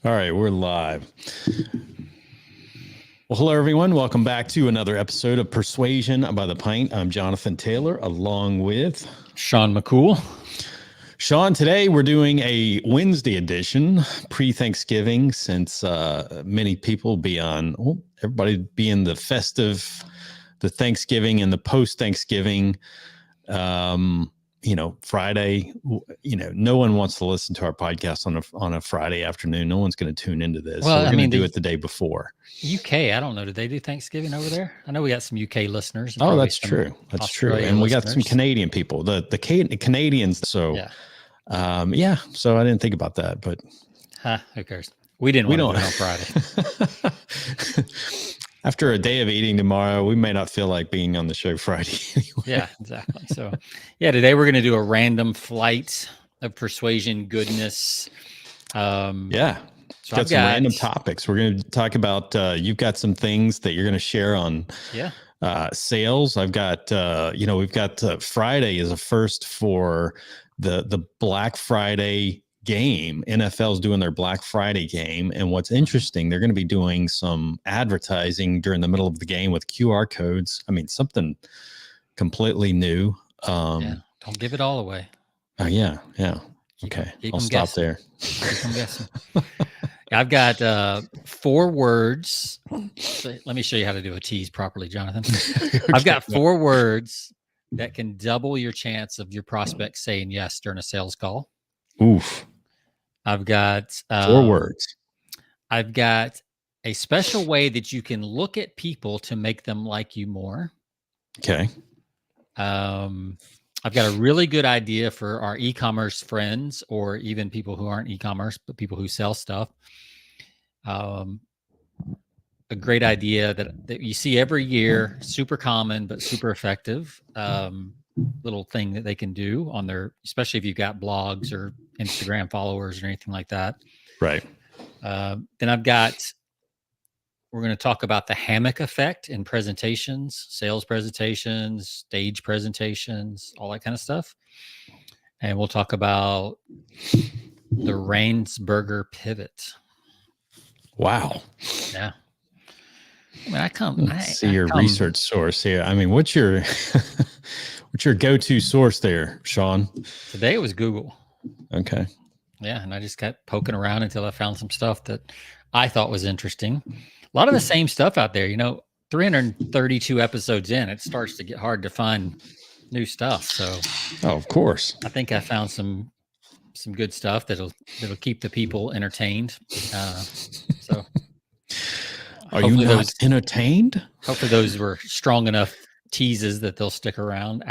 All right, we're live. Well, hello, everyone. Welcome back to another episode of Persuasion by the Pint. I'm Jonathan Taylor, along with Sean McCool. Sean. Today, we're doing a Wednesday edition, pre-Thanksgiving, since many people everybody be in the festive, the Thanksgiving and the post-Thanksgiving. Friday, no one wants to listen to our podcast on a Friday afternoon. No one's going to tune into this. Well, so we're going to do it the day before. UK, I don't know. Do they do Thanksgiving over there? I know we got some UK listeners. Oh, that's true. That's true. And we got some Canadian people. The Canadians. So, So I didn't think about that, but who cares? We didn't want to do it on Friday. After a day of eating tomorrow, we may not feel like being on the show Friday anyway. Yeah, exactly. So, today we're going to do a random flight of persuasion goodness. So got some random topics. We're going to talk about, you've got some things that you're going to share on sales. I've got, we've got Friday is a first for the Black Friday game. NFL's doing their Black Friday game. And what's interesting, they're going to be doing some advertising during the middle of the game with QR codes. I mean, something completely new. Don't give it all away. Yeah. Okay. I'll stop there. Keep them guessing. I've got 4 words. Let me show you how to do a tease properly, Jonathan. I've got 4 words that can double your chance of your prospect saying yes during a sales call. Oof. I've got 4 words. I've got a special way that you can look at people to make them like you more. Okay. I've got a really good idea for our e-commerce friends, or even people who aren't e-commerce, but people who sell stuff. A great idea that you see every year, super common, but super effective. Little thing that they can do on their, especially if you've got blogs or Instagram followers or anything like that. Right. Then we're going to talk about the hammock effect in presentations, sales presentations, stage presentations, all that kind of stuff. And we'll talk about the Rainsberger pivot. Wow. Yeah. I mean, see your research source here. I mean, what's your go-to source there, Sean? Today it was Google. Okay. Yeah, and I just kept poking around until I found some stuff that I thought was interesting. A lot of the same stuff out there. 332 episodes in, it starts to get hard to find new stuff. So, of course, I think I found some good stuff that'll keep the people entertained. So, are you not entertained? Hopefully, those were strong enough teases that they'll stick around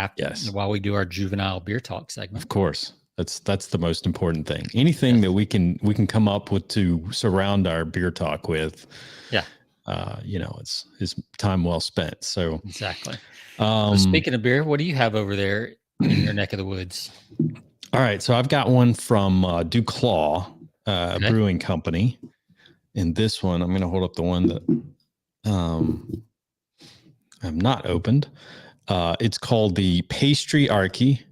while we do our juvenile beer talk segment. Of course. That's the most important thing. Anything that we can come up with to surround our beer talk with. Yeah. It's time well spent. So exactly. Speaking of beer, what do you have over there in your neck of the woods? All right. So I've got one from Duclaw Brewing Company. And this one, I'm going to hold up the one that I've not opened. It's called the Pastry Arky.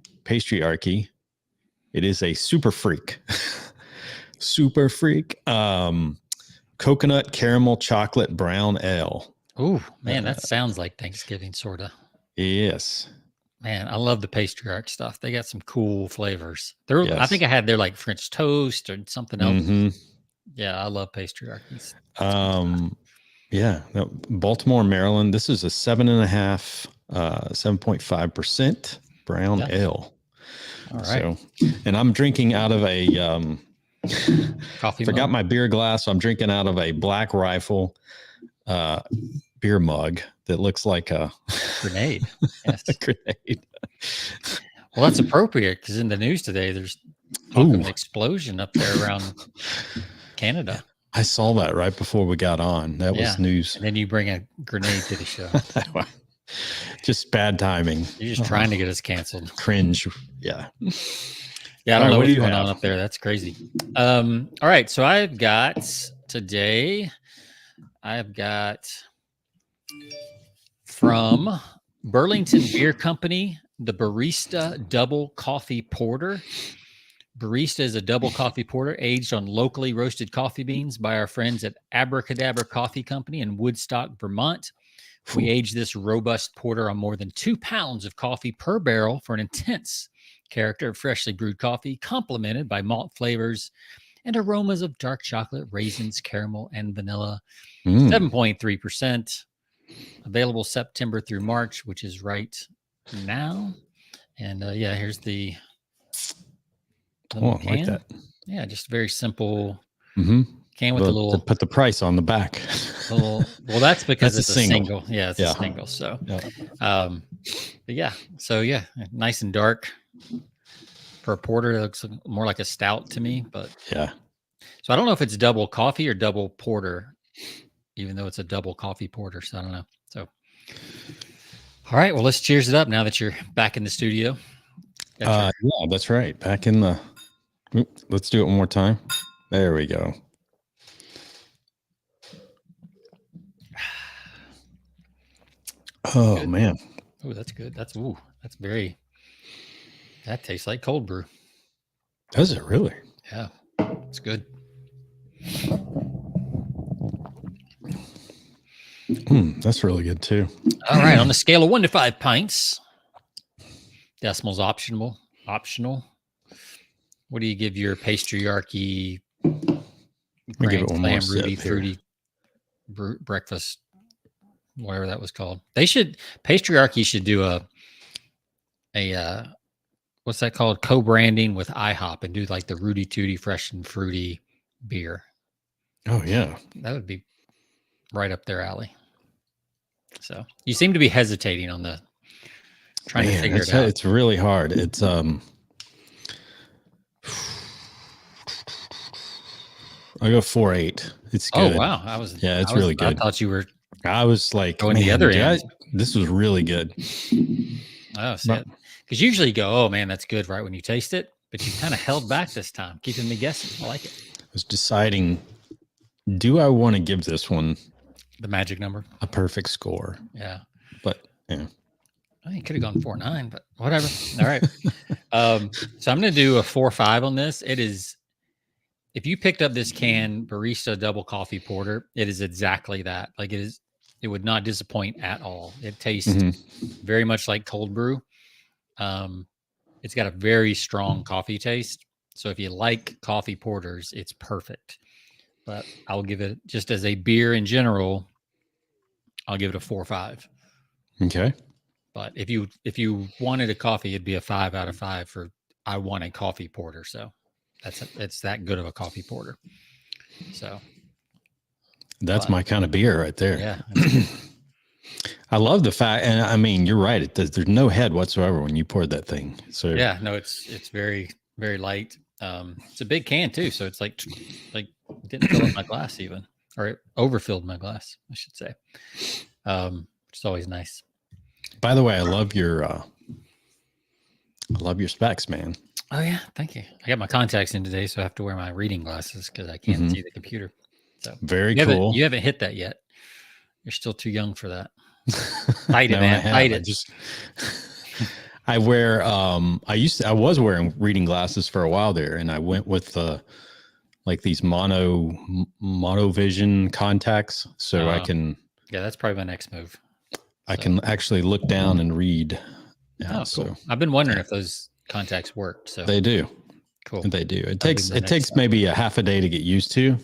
It is a Super Freak. Super Freak. Coconut caramel chocolate brown ale. Oh, man, that sounds like Thanksgiving, sort of. Yes. Man, I love the Pastry Ark stuff. They got some cool flavors. I think I had their like French toast or something else. Mm-hmm. Yeah, I love Pastry Ark. Baltimore, Maryland. This is a 7.5, 7.5% brown ale. All right. So, and I'm drinking out of a coffee. Forgot my beer glass. So I'm drinking out of a Black Rifle beer mug that looks like a grenade. Yes. A grenade. Well, that's appropriate because in the news today, there's an explosion up there around Canada. I saw that right before we got on. That was news. And then you bring a grenade to the show. Just bad timing. You're just trying to get us canceled. Cringe. Yeah. Yeah, I don't know what's going on up there. That's crazy. All right. So I've got from Burlington Beer Company, the Barista Double Coffee Porter. Barista is a double coffee porter aged on locally roasted coffee beans by our friends at Abracadabra Coffee Company in Woodstock, Vermont. We age this robust porter on more than 2 pounds of coffee per barrel for an intense character of freshly brewed coffee, complemented by malt flavors and aromas of dark chocolate, raisins, caramel, and vanilla. 7.3%. Available September through March, which is right now. And here's the I like that. Yeah, just very simple can with a little. Put the price on the back. Well, that's because it's a single. Yeah, it's a single. So, nice and dark. For a porter, it looks more like a stout to me. But yeah. So I don't know if it's double coffee or double porter, even though it's a double coffee porter. So I don't know. So, all right. Well, let's cheers it up now that you're back in the studio. Yeah, that's right. Back in the. Let's do it one more time. There we go. Oh, good. Man. Oh, that's good. That tastes like cold brew. Does it really? Yeah, it's good. That's really good too. All right. On a scale of 1 to 5 pints, decimals optional. What do you give your Pastryarchy Grand Slam Rudy Fruity breakfast, whatever that was called? Pastryarchy should do a what's that called? Co-branding with IHOP and do like the Rudy Tooty Fresh and Fruity beer. Oh yeah, that would be right up their alley. So you seem to be hesitating on the trying to figure it out. It's really hard. It's I go 4.8. It's good. Oh wow, it's really good. I thought you were. I was like going the other end. This was really good. Oh, see, because usually you go, oh man, that's good right when you taste it, but you kind of held back this time, keeping me guessing. I like it. I was deciding, do I want to give this one the magic number, a perfect score? Yeah, but yeah. I think could have gone 4.9, but whatever. All right. So I'm going to do a 4.5 on this. It is, if you picked up this can Barista Double Coffee Porter, it is exactly that. Like it would not disappoint at all. It tastes very much like cold brew. It's got a very strong coffee taste. So if you like coffee porters, it's perfect. But I'll give it, just as a beer in general, I'll give it a 4.5. Okay. But if you wanted a coffee, it'd be a 5 out of 5 for I want a coffee porter. So it's that good of a coffee porter. So that's my kind of beer right there. Yeah. I love the fact, and I mean, you're right. There's no head whatsoever when you poured that thing. So yeah, no, it's very, very light. It's a big can too. So it's like didn't fill up my glass even, or it overfilled my glass, I should say. Which is always nice. By the way, I love your specs, man. Oh yeah, thank you. I got my contacts in today, so I have to wear my reading glasses because I can't see the computer. So very cool. You haven't hit that yet. You're still too young for that. Fight it, man. Fight it. I wear. I was wearing reading glasses for a while there, and I went with like these monovision contacts, so I can. Yeah, that's probably my next move. I can actually look down and read. Yeah, cool. So I've been wondering if those contacts worked. So they do. Cool. They do. It takes maybe a half a day to get used to.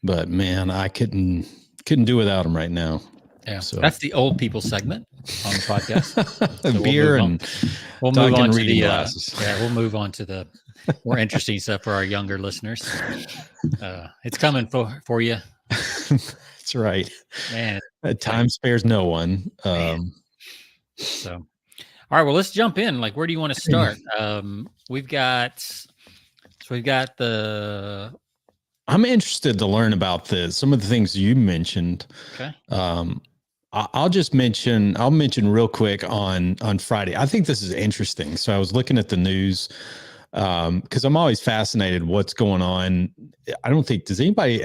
But man, I couldn't do without them right now. Yeah. So that's the old people segment on the podcast. So beer and we'll move on to the glasses. We'll move on to the more interesting stuff for our younger listeners. It's coming for you. That's right. Man, time spares no one. So, all right. Well, let's jump in. Like, where do you want to start? We've got the. I'm interested to learn about some of the things you mentioned. Okay. I'll mention real quick on Friday. I think this is interesting. So I was looking at the news. Because I'm always fascinated what's going on. I don't think does anybody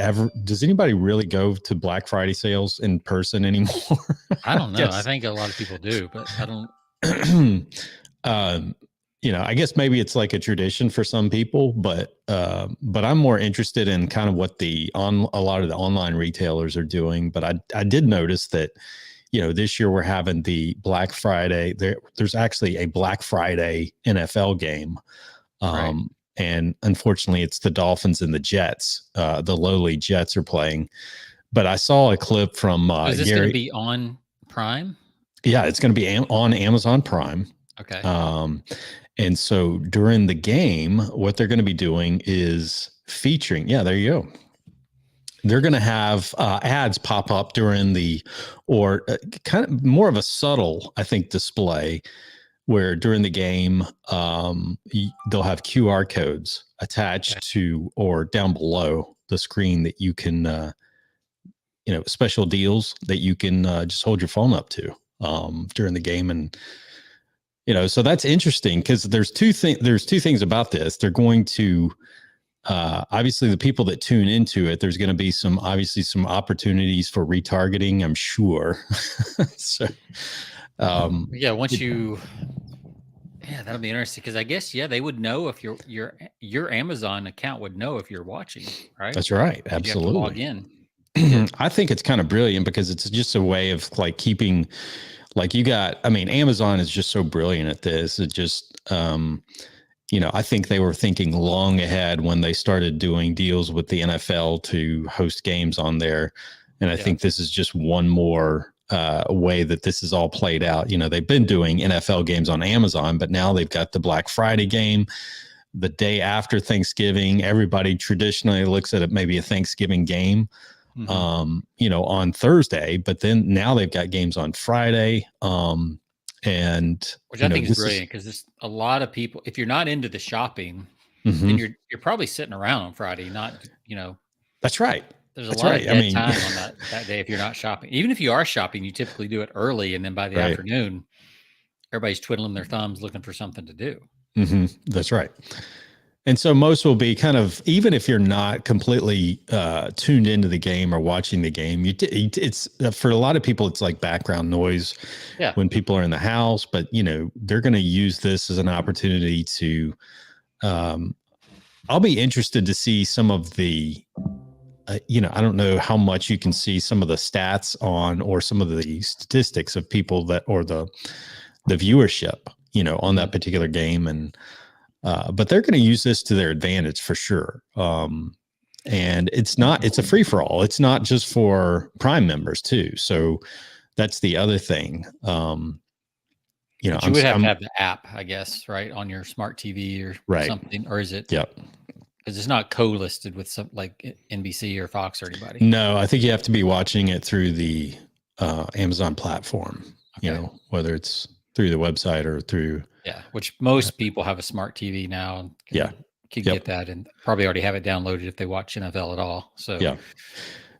really go to Black Friday sales in person anymore? I don't know. I think a lot of people do, but I don't. I guess maybe it's like a tradition for some people, but I'm more interested in kind of what a lot of the online retailers are doing. But I did notice that, this year we're having the Black Friday. There's actually a Black Friday NFL game. Right. And unfortunately it's the Dolphins and the Jets. The lowly Jets are playing, but I saw a clip from is this going to be on Prime? Yeah, it's going to be on Amazon Prime. Okay. And so during the game, what they're going to be doing is featuring, there you go. They're going to have ads pop up during kind of more of a subtle, I think, display where during the game, they'll have QR codes attached to or down below the screen that you can, special deals that you can just hold your phone up to during the game. And so that's interesting because there's two things about this. They're going to obviously the people that tune into it, there's going to be some opportunities for retargeting, I'm sure. So that'll be interesting because I guess they would know if your Amazon account would know if you're watching, right? That's right. Absolutely. You have to log in. I think it's kind of brilliant because it's just a way of like keeping, like Amazon is just so brilliant at this. It just, I think they were thinking long ahead when they started doing deals with the NFL to host games on there. And I think this is just one more way that this is all played out. They've been doing NFL games on Amazon, but now they've got the Black Friday game the day after Thanksgiving. Everybody traditionally looks at it maybe a Thanksgiving game. On Thursday, but then now they've got games on Friday. And which I think is brilliant because there's a lot of people, if you're not into the shopping, then you're probably sitting around on Friday, not, That's right. There's a lot of dead time on that day if you're not shopping. Even if you are shopping, you typically do it early, and then by the afternoon, everybody's twiddling their thumbs looking for something to do. That's right. And so most will be kind of, even if you're not completely tuned into the game or watching the game, it's for a lot of people, it's like background noise when people are in the house, but they're going to use this as an opportunity to, I'll be interested to see some of the, I don't know how much you can see some of the stats on, or some of the statistics of people or the viewership, on that particular game. And, but they're going to use this to their advantage for sure. And it's a free for all. It's not just for Prime members too. So that's the other thing. You would have to have the app, I guess, right, on your smart TV or something, or is it? Yep. Because it's not co-listed with some like NBC or Fox or anybody. No, I think you have to be watching it through the Amazon platform. Whether it's through the website or through. Yeah, which most people have a smart TV now. Can get that and probably already have it downloaded if they watch NFL at all. So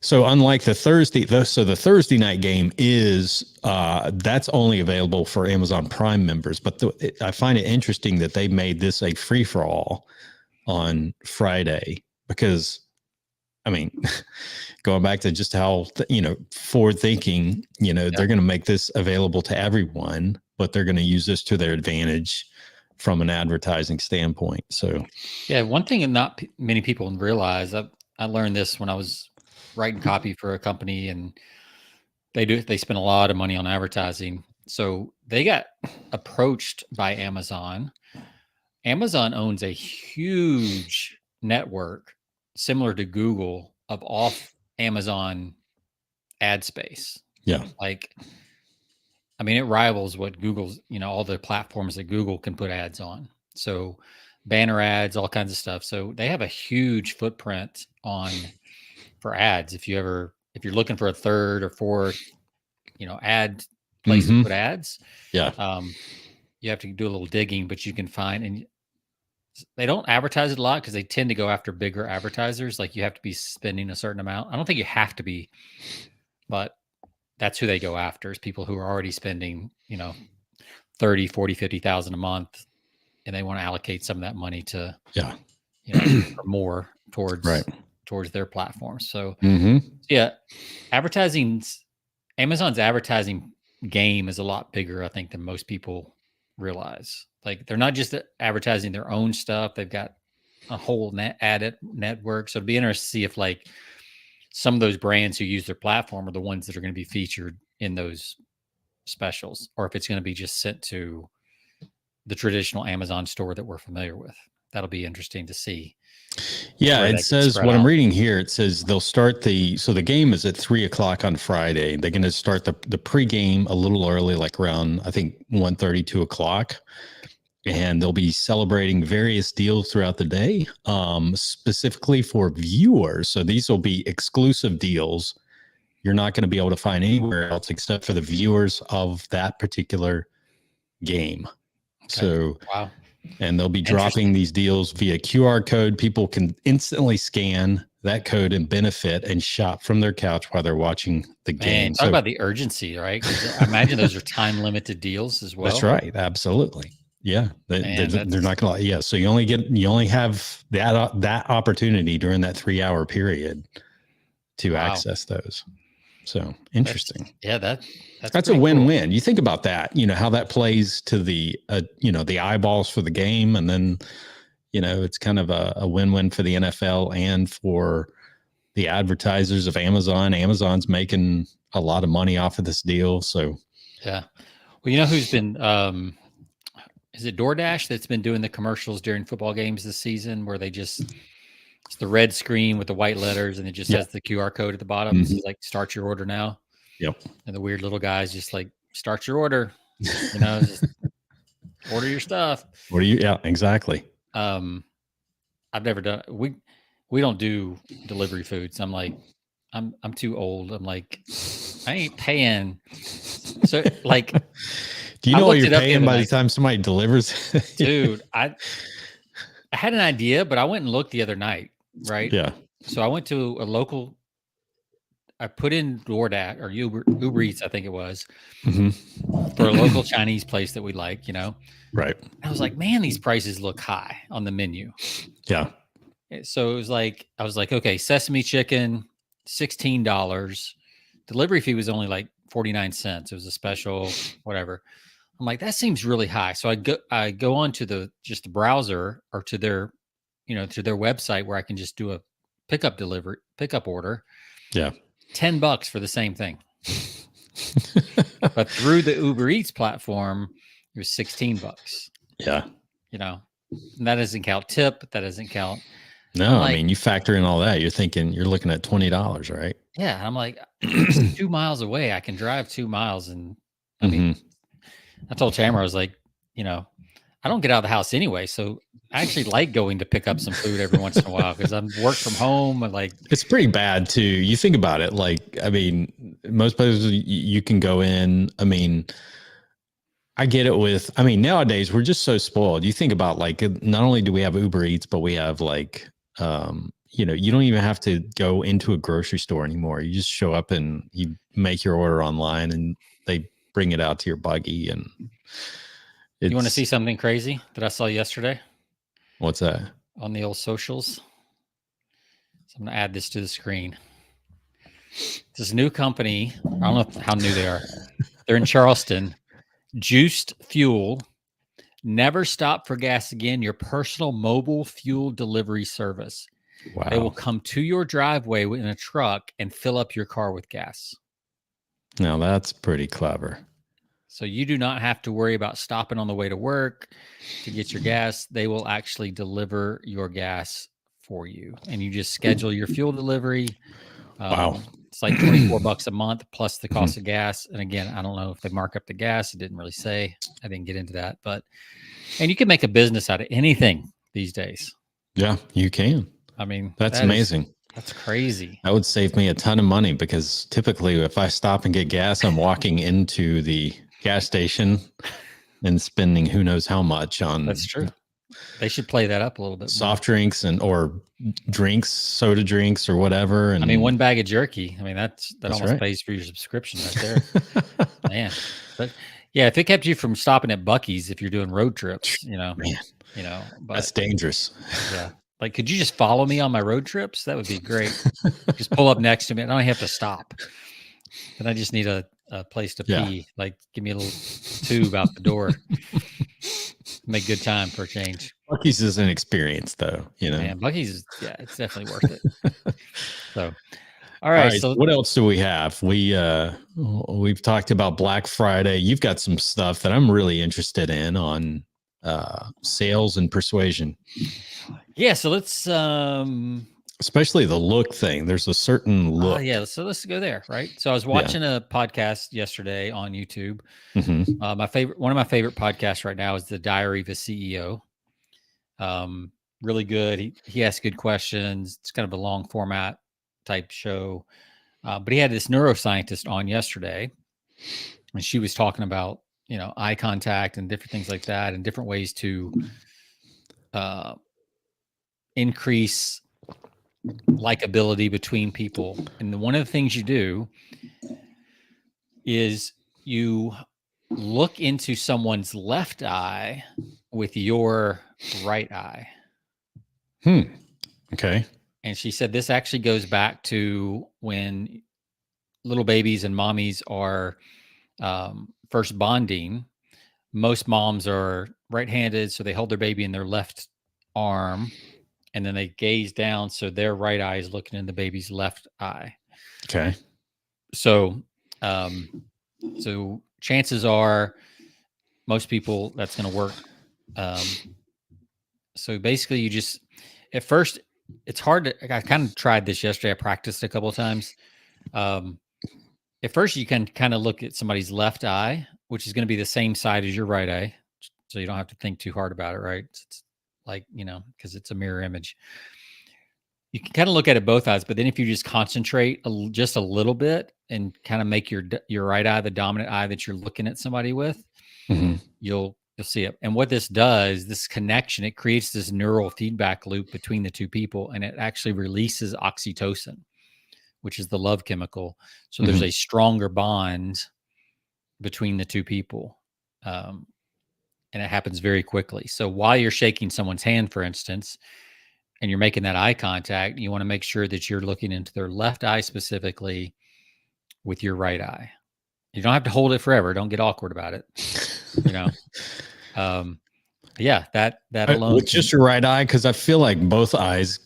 So unlike the Thursday night game is that's only available for Amazon Prime members. But I find it interesting that they made this a free for all on Friday because, going back to just how forward thinking, they're going to make this available to everyone, but they're going to use this to their advantage from an advertising standpoint. So, one thing that not many people realize, I learned this when I was writing copy for a company, and they spend a lot of money on advertising. So they got approached by Amazon. Amazon owns a huge network similar to Google of off Amazon ad space. Yeah. It rivals what Google's, all the platforms that Google can put ads on. So banner ads, all kinds of stuff. So they have a huge footprint for ads. If you're looking for a third or fourth, ad place to put ads. Yeah. You have to do a little digging, but you can find, and they don't advertise it a lot because they tend to go after bigger advertisers. Like you have to be spending a certain amount. I don't think you have to be, but that's who they go after, is people who are already spending, 30, 40, 50,000 a month. And they want to allocate some of that money to, or more towards their platforms. So Amazon's advertising game is a lot bigger, I think, than most people realize. Like they're not just advertising their own stuff. They've got a whole network. So it'd be interesting to see if like some of those brands who use their platform are the ones that are going to be featured in those specials, or if it's going to be just sent to the traditional Amazon store that we're familiar with. That'll be interesting to see. Yeah, it says what I'm reading here. It says they'll start the game is at 3:00 on Friday. They're going to start the pregame a little early, like around I think 1:30, 2:00. And they'll be celebrating various deals throughout the day, specifically for viewers. So these will be exclusive deals you're not going to be able to find anywhere else except for the viewers of that particular game. Okay. So, wow. And they'll be dropping these deals via QR code. People can instantly scan that code and benefit and shop from their couch while they're watching the game. Talk about the urgency, right? I imagine those are time limited deals as well. That's right. Absolutely. Yeah, they're not going to. Yeah, so you only have that opportunity during that 3-hour period to access those. So interesting. That's a win-win. Cool. You think about that. You know how that plays to the the eyeballs for the game, and then it's kind of a win-win for the NFL and for the advertisers of Amazon. Amazon's making a lot of money off of this deal. So yeah, well, who's been. Is it DoorDash that's been doing the commercials during football games this season where they just, it's the red screen with the white letters and it just has the QR code at the bottom. Mm-hmm. It's like, start your order now. Yep. And the weird little guys just like, start your order, just order your stuff. Yeah, exactly. I've never done, we don't do delivery foods. I'm like, I'm too old. I'm like, I ain't paying. So like, do you know what you're paying by the time somebody delivers? Dude, I had an idea, but I went and looked the other night, right? Yeah. So I went to a local, I put in DoorDash or Uber Eats, I think it was, for a local Chinese place that we like, Right. I was like, man, these prices look high on the menu. Yeah. So it was like, I was like, okay, sesame chicken, $16. Delivery fee was only like 49 cents. It was a special, whatever. I'm like, that seems really high. So I go on to the browser or to their, to their website where I can just do a pickup order. Yeah. $10 for the same thing. But through the Uber Eats platform, it was $16. Yeah. And that doesn't count tip. That doesn't count. No, I mean, you factor in all that. You're looking at $20, right? Yeah. I'm like, 2 miles away. I can drive 2 miles. And I mean, I told Tamara, I was like, I don't get out of the house anyway. So I actually like going to pick up some food every once in a while because I'm work from home and like. It's pretty bad too. You think about it. Like, I mean, most places you can go in. I mean, I get it nowadays we're just so spoiled. You think about like, not only do we have Uber Eats, but we have like, you don't even have to go into a grocery store anymore. You just show up and you make your order online and they bring it out to your buggy. And you want to see something crazy that I saw yesterday? What's that? On the old socials. So I'm going to add this to the screen. This new company, I don't know how new they are. They're in Charleston. Juiced Fuel. Never stop for gas again. Your personal mobile fuel delivery service. Wow. They will come to your driveway in a truck and fill up your car with gas. Now that's pretty clever. So you do not have to worry about stopping on the way to work to get your gas. They will actually deliver your gas for you. And you just schedule your fuel delivery. Wow. It's like $24 a month plus the cost of gas. And again, I don't know if they mark up the gas. It didn't really say. I didn't get into that. And you can make a business out of anything these days. Yeah, you can. I mean, that's amazing. That's crazy. That would save me a ton of money because typically if I stop and get gas, I'm walking into the gas station and spending who knows how much on. That's true. They should play that up a little bit. Soft drinks or drinks, soda drinks or whatever. And I mean, one bag of jerky. I mean, that almost pays for your subscription right there. Man. But yeah, if it kept you from stopping at Buc-ee's, if you're doing road trips, Man. But that's dangerous. Yeah. Like, could you just follow me on my road trips? That would be great. Just pull up next to me. I don't have to stop. But I just need a a place to pee. Like, give me a little tube out the door. Make good time for a change. Buc-ee's is an experience, though. Man, Buc-ee's, it's definitely worth it. So, all right. So what else do we have? We've talked about Black Friday. You've got some stuff that I'm really interested in on sales and persuasion. Yeah. So let's especially the look thing. There's a certain look. Yeah. So let's go there. Right. So I was watching a podcast yesterday on YouTube. Mm-hmm. One of my favorite podcasts right now is The Diary of a CEO. Really good. He asks good questions. It's kind of a long format type show. But he had this neuroscientist on yesterday, and she was talking about, eye contact and different things like that, and different ways to increase likability between people. And one of the things you do is you look into someone's left eye with your right eye. Okay. And she said this actually goes back to when little babies and mommies are first bonding. Most moms are right-handed, so they hold their baby in their left arm, and then they gaze down, so their right eye is looking in the baby's left eye. Okay. So, so chances are, most people that's going to work. So basically, you just at first. It's hard to, I kind of tried this yesterday. I practiced a couple of times. At first you can kind of look at somebody's left eye, which is going to be the same side as your right eye. So you don't have to think too hard about it, right? It's like, because it's a mirror image. You can kind of look at it both eyes, but then if you just concentrate just a little bit and kind of make your right eye the dominant eye that you're looking at somebody with, you'll see it. And what this does, this connection, it creates this neural feedback loop between the two people, and it actually releases oxytocin, which is the love chemical. So there's a stronger bond between the two people. And it happens very quickly. So while you're shaking someone's hand, for instance, and you're making that eye contact, you want to make sure that you're looking into their left eye specifically with your right eye. You don't have to hold it forever. Don't get awkward about it. Yeah, that alone. With just your right eye, because I feel like both eyes.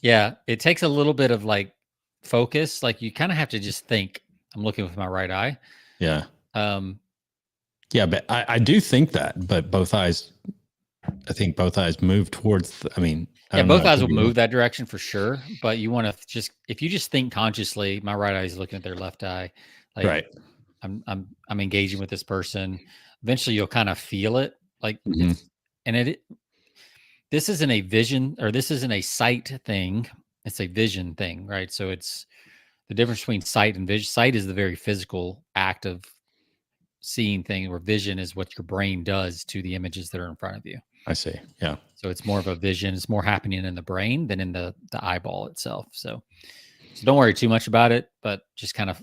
Yeah, it takes a little bit of like focus. Like you kind of have to just think, I'm looking with my right eye. Yeah. Yeah, but I do think that, but both eyes, I think both eyes move towards, both eyes will move that direction for sure. But you want to if you just think consciously, my right eye is looking at their left eye. Like, right. I'm engaging with this person. Eventually you'll kind of feel it. Like, this isn't a vision, or this isn't a sight thing. It's a vision thing, right? So it's the difference between sight and vision. Sight is the very physical act of seeing things, where vision is what your brain does to the images that are in front of you. I see. Yeah. So it's more of a vision. It's more happening in the brain than in the eyeball itself. So don't worry too much about it, but just kind of,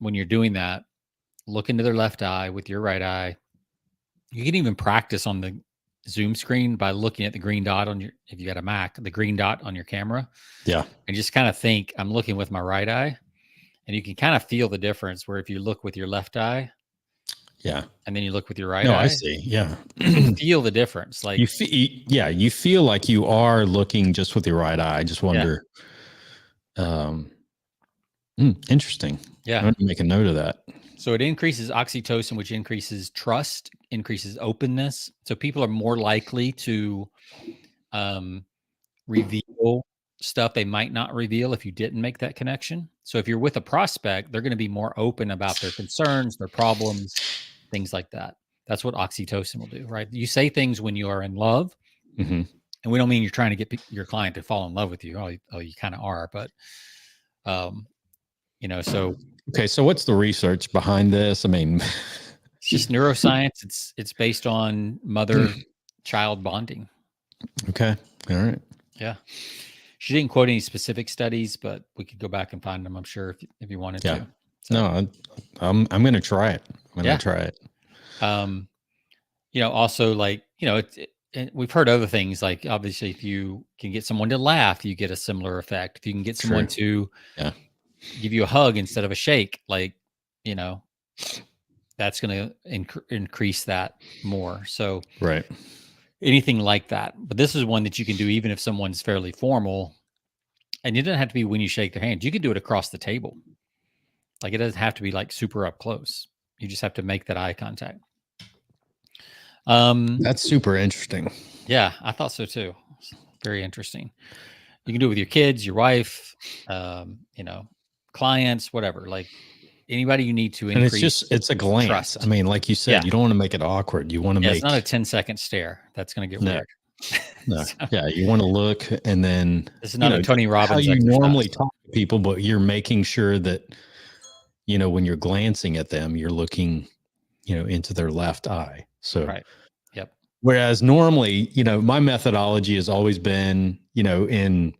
when you're doing that, look into their left eye with your right eye. You can even practice on the Zoom screen by looking at the green dot on if you got a Mac, the green dot on your camera. Yeah. And just kind of think, I'm looking with my right eye, and you can kind of feel the difference where if you look with your left eye, yeah, and then you look with your right eye. I see. Yeah. You can feel the difference. Like you feel like you are looking just with your right eye. I just wonder. Interesting. Yeah. I'm going to make a note of that. So it increases oxytocin, which increases trust, increases openness. So people are more likely to reveal stuff they might not reveal if you didn't make that connection. So if you're with a prospect, they're going to be more open about their concerns, their problems, things like that. That's what oxytocin will do, right? You say things when you are in love, and we don't mean you're trying to get your client to fall in love with you. Oh, you kind of are, but so. Okay, so what's the research behind this? I mean, it's just neuroscience. It's based on mother-child bonding. Okay, all right. Yeah, she didn't quote any specific studies, but we could go back and find them, I'm sure, if you wanted to. So. No, I'm going to try it. I'm going to try it. Also, like, we've heard other things, like obviously if you can get someone to laugh, you get a similar effect. If you can get someone to give you a hug instead of a shake, like, that's going to increase that more. So right. Anything like that. But this is one that you can do even if someone's fairly formal, and it doesn't have to be when you shake their hand. You can do it across the table. Like it doesn't have to be like super up close. You just have to make that eye contact. That's super interesting. Yeah, I thought so too. Very interesting. You can do it with your kids, your wife, clients, whatever. Like anybody you need to increase. And it's a glance. Trust. I mean, like you said, you don't want to make it awkward. You want to make it's not a 10-second stare. That's going to get weird. No. Yeah, you want to look, and then this is not a Tony Robbins. How you normally talk to people, but you're making sure that when you're glancing at them, you're looking, into their left eye. So right. Yep. Whereas normally, my methodology has always been, in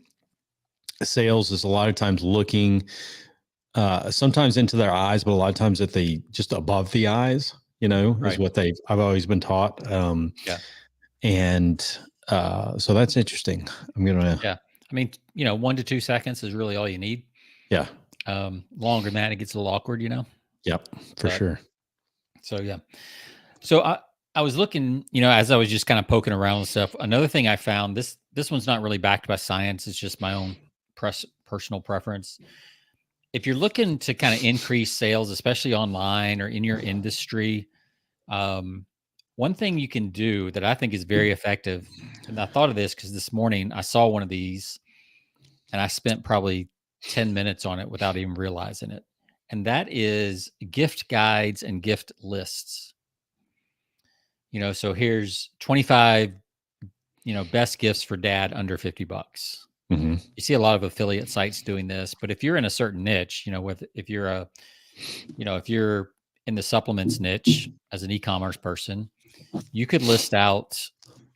sales is a lot of times looking sometimes into their eyes, but a lot of times at just above the eyes, is what I've always been taught. Yeah. And so that's interesting. Yeah. I mean, 1 to 2 seconds is really all you need. Yeah. Longer than that, it gets a little awkward, Yep, for sure. So, yeah. So I was looking, as I was just kind of poking around and stuff. Another thing I found, this one's not really backed by science. It's just my own personal preference. If you're looking to kind of increase sales, especially online or in your industry, one thing you can do that I think is very effective, and I thought of this because this morning I saw one of these and I spent probably 10 minutes on it without even realizing it. And that is gift guides and gift lists. So here's 25, best gifts for dad under $50. Mm-hmm. You see a lot of affiliate sites doing this, but if you're in a certain niche, if you're in the supplements niche as an e-commerce person, you could list out,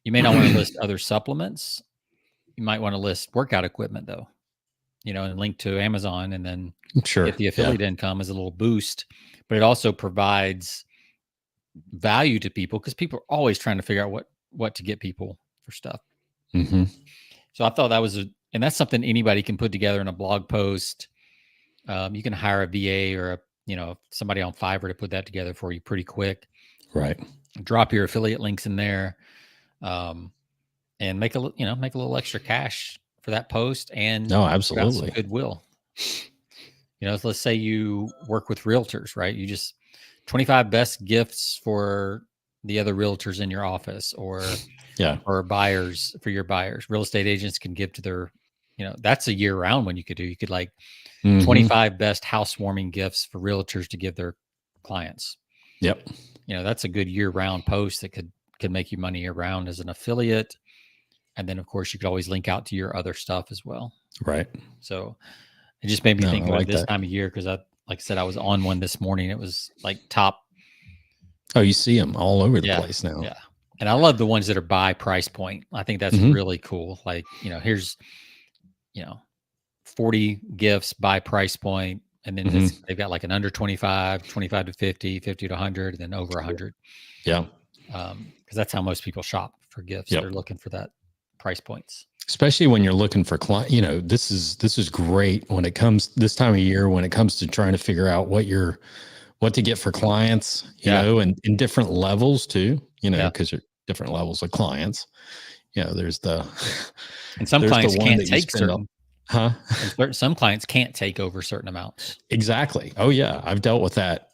you may not want to list other supplements. You might want to list workout equipment though, and link to Amazon, and then get the affiliate income as a little boost, but it also provides value to people because people are always trying to figure out what to get people for stuff. Mm-hmm. So I thought that was and that's something anybody can put together in a blog post. You can hire a VA or somebody on Fiverr to put that together for you pretty quick. Right. Drop your affiliate links in there, and make a little extra cash for that post. And no, absolutely goodwill. Let's say you work with realtors, right? You just 25 best gifts for the other realtors in your office, or buyers, for your buyers. Real estate agents can give to their, that's a year round one you could do. You could 25 best housewarming gifts for realtors to give their clients. Yep. That's a good year round post that could make you money year round as an affiliate. And then of course you could always link out to your other stuff as well. Right. So it just made me think about this time of year. Cause like I said, I was on one this morning. It was top. Oh, you see them all over the place now. Yeah. And I love the ones that are by price point. I think that's really cool. Like, here's, 40 gifts by price point. And then they've got like an under 25, 25 to 50, 50 to 100, and then over 100. Yeah. Because that's how most people shop for gifts. They're looking for that price points. Especially when you're looking for client, this is great when it comes this time of year, when it comes to trying to figure out what to get for clients, you know, and in different levels too, because there's different levels of clients. There's and some clients can't take certain. And some clients can't take over certain amounts. Exactly. Oh yeah. I've dealt with that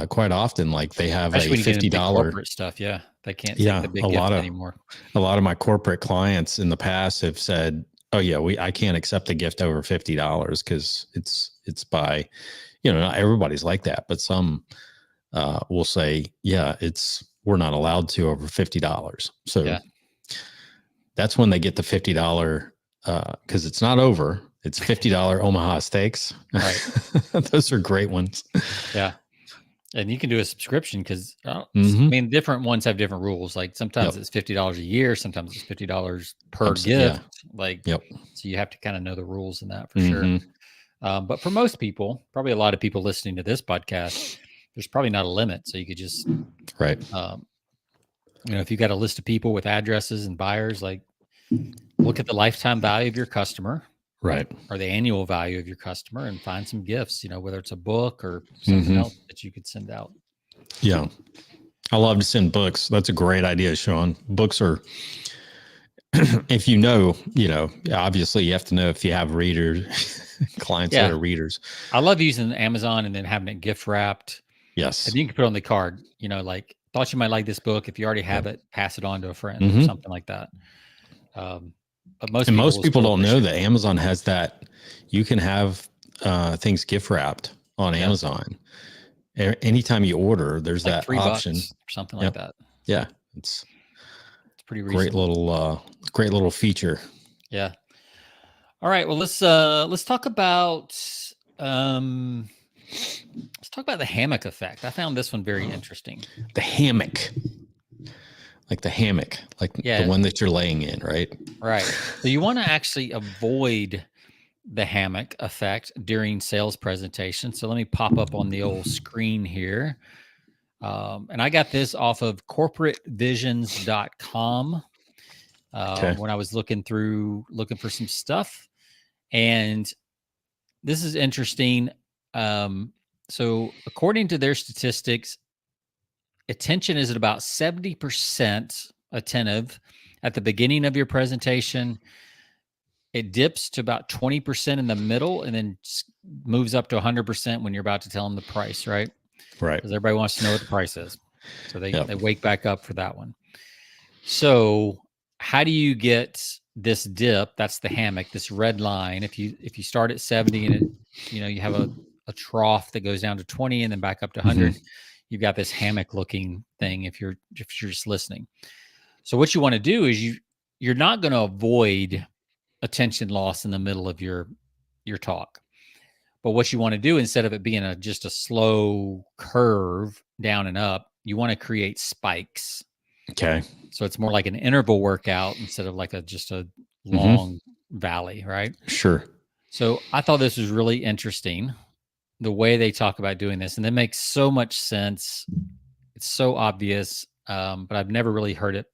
quite often. Like they have especially a $50 corporate stuff. Yeah. They can't take the big gift anymore. A lot of my corporate clients in the past have said, oh yeah, I can't accept a gift over $50 because it's by, not everybody's like that, but some will say, we're not allowed to over $50. So that's when they get the $50 because it's not over. It's $50 Omaha steaks. Right. Those are great ones. Yeah. And you can do a subscription because, I mean, different ones have different rules. Like sometimes it's $50 a year. Sometimes it's $50 per gift. So you have to kind of know the rules in that for sure. But for most people, probably a lot of people listening to this podcast, there's probably not a limit. So you could just, if you got a list of people with addresses and buyers, like look at the lifetime value of your customer. right, or the annual value of your customer, and find some gifts, whether it's a book or something else that you could send out. Yeah. I love to send books. That's a great idea, Sean. Books are, if obviously you have to know if you have readers, clients that are readers. I love using Amazon and then having it gift wrapped. Yes. And you can put it on the card, like, thought you might like this book. If you already have it, pass it on to a friend or something like that. But most people don't know that Amazon has that. You can have things gift wrapped on Amazon. Anytime you order, there's like that option or something like that. Yeah, it's pretty reasonable. Great little feature. Yeah. All right. Well, let's talk about the hammock effect. I found this one very interesting. The hammock. Like the hammock, like the one that you're laying in, right? Right. So you want to actually avoid the hammock effect during sales presentation. So let me pop up on the old screen here. And I got this off of corporatevisions.com when I was looking for some stuff. And this is interesting. So according to their statistics, attention is at about 70% attentive at the beginning of your presentation. It dips to about 20% in the middle and then moves up to 100% when you're about to tell them the price, right? Right. Because everybody wants to know what the price is. So they wake back up for that one. So how do you get this dip? That's the hammock, this red line. If you start at 70 and you have a trough that goes down to 20 and then back up to 100, you've got this hammock looking thing if you're just listening. So what you want to do is you're not going to avoid attention loss in the middle of your talk. But what you want to do, instead of it being just a slow curve down and up, you want to create spikes. Okay. So it's more like an interval workout instead of like just a long valley, right? Sure. So I thought this was really interesting, the way they talk about doing this. And it makes so much sense. It's so obvious, but I've never really heard it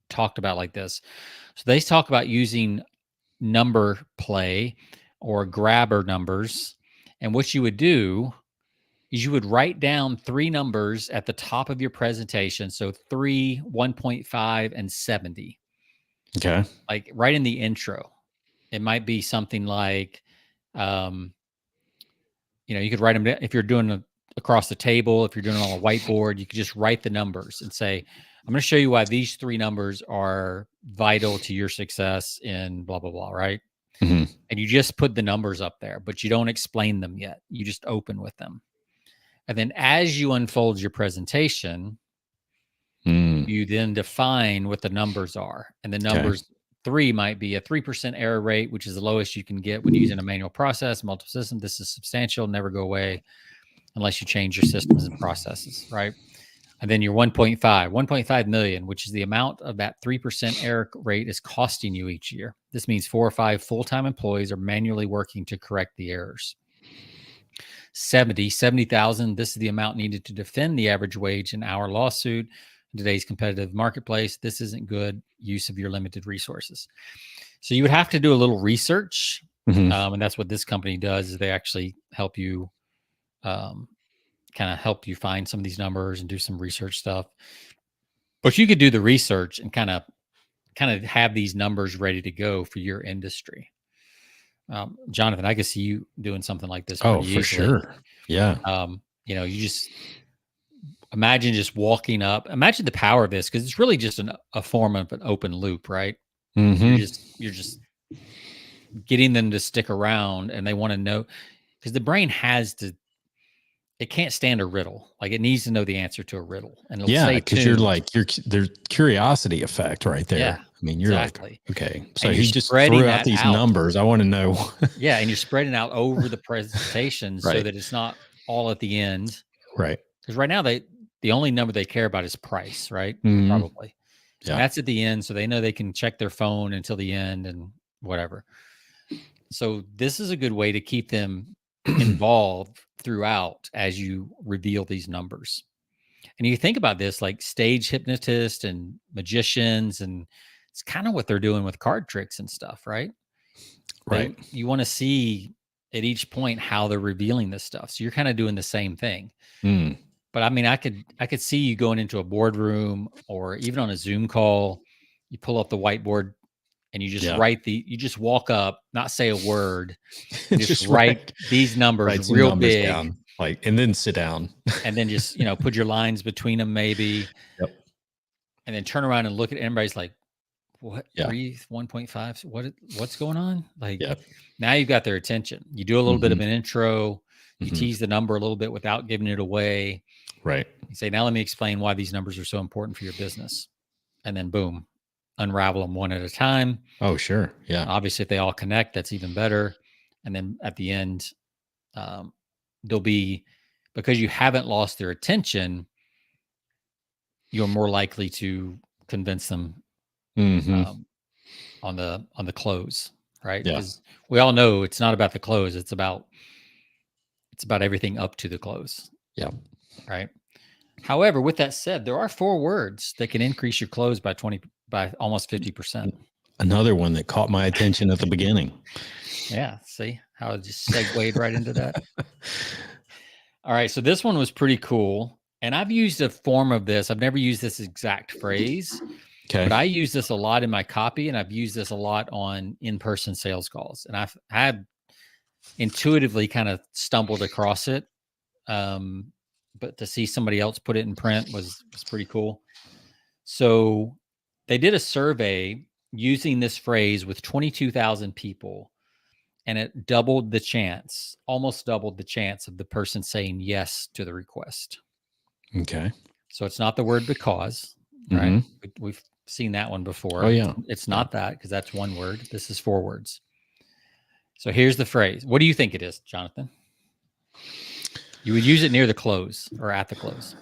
talked about like this. So they talk about using number play or grabber numbers. And what you would do is you would write down 3 numbers at the top of your presentation. So 3, 1.5, and 70. Okay. Like right in the intro. It might be something like, you could write them down. If you're doing across the table, if you're doing it on a whiteboard, you could just write the numbers and say, I'm going to show you why these 3 numbers are vital to your success in blah, blah, blah, right? And you just put the numbers up there, but you don't explain them yet. You just open with them. And then as you unfold your presentation, you then define what the numbers are. And the numbers 3 might be a 3% error rate, which is the lowest you can get when using a manual process, multiple system. This is substantial, never go away unless you change your systems and processes, right? And then your 1.5 million, which is the amount of that 3% error rate is costing you each year. This means 4 or 5 full-time employees are manually working to correct the errors. 70,000. This is the amount needed to defend the average wage in our lawsuit in today's competitive marketplace. This isn't good use of your limited resources. So you would have to do a little research. And that's what this company does, is they actually help you kind of help you find some of these numbers and do some research stuff. But you could do the research and kind of have these numbers ready to go for your industry. Jonathan, I could see you doing something like this. Oh, for sure. Yeah. You just imagine just walking up. Imagine the power of this, because it's really just a form of an open loop, right? You're just getting them to stick around, and they want to know, because the brain it can't stand a riddle. Like, it needs to know the answer to a riddle. And because there's curiosity effect right there. Yeah, I mean, you're like, okay, so he just threw out these numbers. I want to know. Yeah, and you're spreading out over the presentation so that it's not all at the end. Right. Because right now the only number they care about is price, right? Probably. Yeah. And that's at the end, so they know they can check their phone until the end and whatever. So this is a good way to keep them involved throughout as you reveal these numbers. And you think about this, like stage hypnotists and magicians, and it's kind of what they're doing with card tricks and stuff, right? Right. You want to see at each point how they're revealing this stuff. So you're kind of doing the same thing. But I mean, I could see you going into a boardroom or even on a Zoom call, you pull up the whiteboard and you just you just walk up, not say a word, just write these numbers real big down, and then sit down. And then just, put your lines between them maybe. Yep. And then turn around and look at everybody's like, what? Yeah. 1.5. What's going on? Like, now you've got their attention. You do a little bit of an intro. You tease the number a little bit without giving it away. Right. You say, now let me explain why these numbers are so important for your business. And then boom, unravel them one at a time. Oh, sure. Yeah. Obviously, if they all connect, that's even better. And then at the end, they'll be, because you haven't lost their attention, you're more likely to convince them on the close, right? Because we all know it's not about the close; it's about everything up to the close. Yeah. Right. However, with that said, there are 4 words that can increase your close by almost 50%. Another one that caught my attention at the beginning. Yeah. See how it just segued right into that. All right. So this one was pretty cool. And I've used a form of this. I've never used this exact phrase, but I use this a lot in my copy, and I've used this a lot on in-person sales calls. And I've had intuitively kind of stumbled across it. But to see somebody else put it in print was pretty cool. So they did a survey using this phrase with 22,000 people, and it almost doubled the chance of the person saying yes to the request. Okay. So it's not the word because, right? We've seen that one before. Oh, yeah. It's not that, because that's one word. This is 4 words. So here's the phrase. What do you think it is, Jonathan? You would use it near the close or at the close.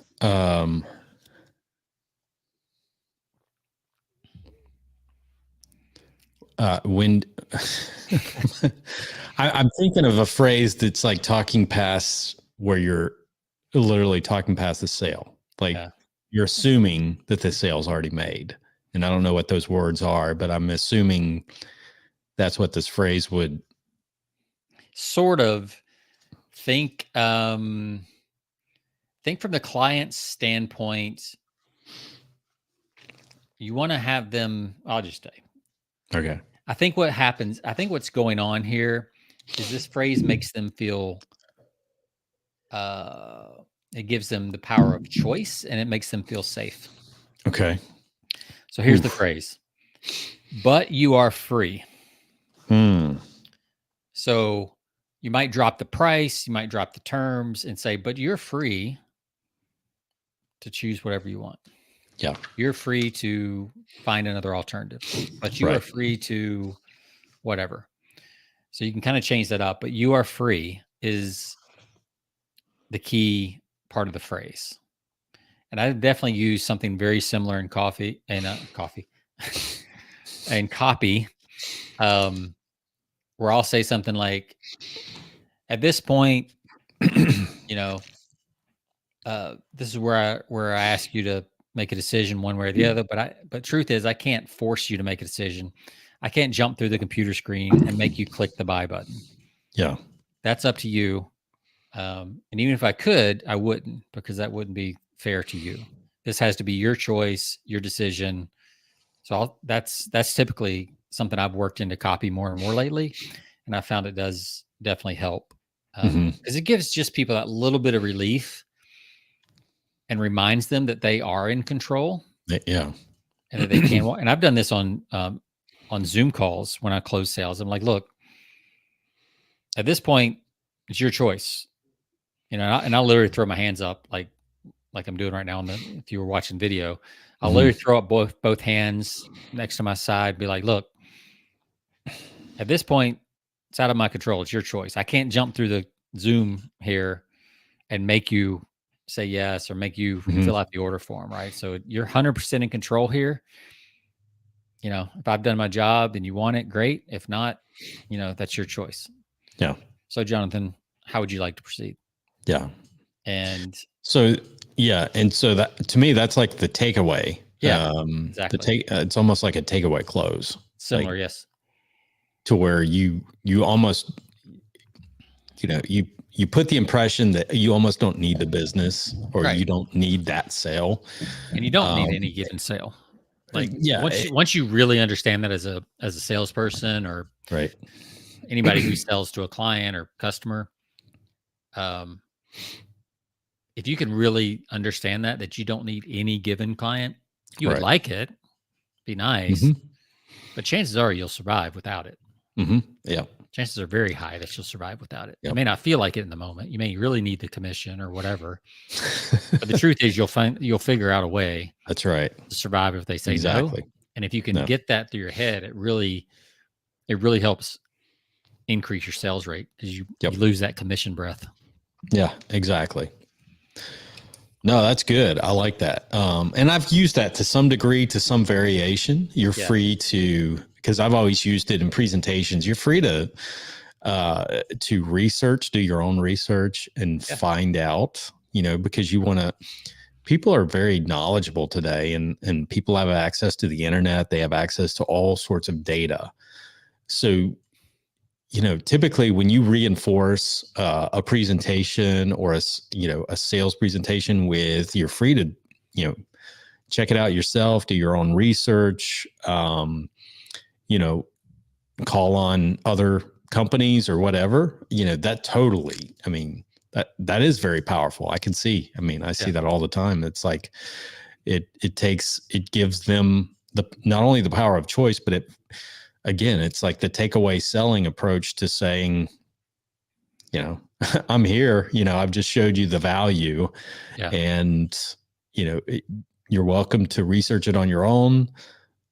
When I'm thinking of a phrase that's like talking past, where you're literally talking past the sale. Like you're assuming that the sale's already made. And I don't know what those words are, but I'm assuming that's what this phrase would sort of think. Think from the client's standpoint. You want to have them, I'll just say. Okay. I think what's going on here is this phrase makes them feel, it gives them the power of choice, and it makes them feel safe. Okay. So here's the phrase, but you are free. So you might drop the price, you might drop the terms and say, but you're free to choose whatever you want. Yeah. You're free to find another alternative, but you are free to whatever. So you can kind of change that up, but you are free is the key part of the phrase. And I definitely use something very similar in copy, where I'll say something like, at this point, this is where I ask you to make a decision one way or the other, but truth is I can't force you to make a decision. I can't jump through the computer screen and make you click the buy button. Yeah. That's up to you. And even if I could, I wouldn't, because that wouldn't be fair to you. This has to be your choice, your decision. So that's typically something I've worked into copy more and more lately. And I found it does definitely help. Because it gives just people that little bit of relief and reminds them that they are in control. Yeah. And that they can. And I've done this on Zoom calls when I close sales. I'm like, look, at this point, it's your choice. And I'll literally throw my hands up like I'm doing right now if you were watching video. I'll literally throw up both hands next to my side, be like, look, at this point, it's out of my control. It's your choice. I can't jump through the Zoom here and make you say yes or make you fill out the order form, right? So you're 100% in control here. If I've done my job and you want it, great. If not, that's your choice. Yeah. So Jonathan, how would you like to proceed? Yeah. And so that, to me, that's like the takeaway. Yeah, exactly. It's almost like a takeaway close. Similar, yes. to where you almost, you put the impression that you almost don't need the business, or you don't need that sale. And you don't need any given sale. Like once you really understand that as a salesperson or anybody who sells to a client or customer, if you can really understand that you don't need any given client, you would like it, be nice, but chances are you'll survive without it. Yeah. Chances are very high that you'll survive without it. You may not feel like it in the moment. You may really need the commission or whatever. But the truth is you'll figure out a way. That's right. To survive if they say no. And if you can get that through your head, it really helps increase your sales rate because you lose that commission breath. Yeah, exactly. No, that's good. I like that. And I've used that to some degree, to some variation. You're free to, because I've always used it in presentations. You're free to research, do your own research and find out, because you want to, people are very knowledgeable today, and people have access to the internet. They have access to all sorts of data. So, typically when you reinforce a presentation or a sales presentation you're free to, check it out yourself, do your own research, call on other companies or whatever, that totally, that is very powerful. I can see, I see that all the time. It's like, it gives them not only the power of choice, but it's like the takeaway selling approach to saying, I'm here, I've just showed you the value and, you're welcome to research it on your own.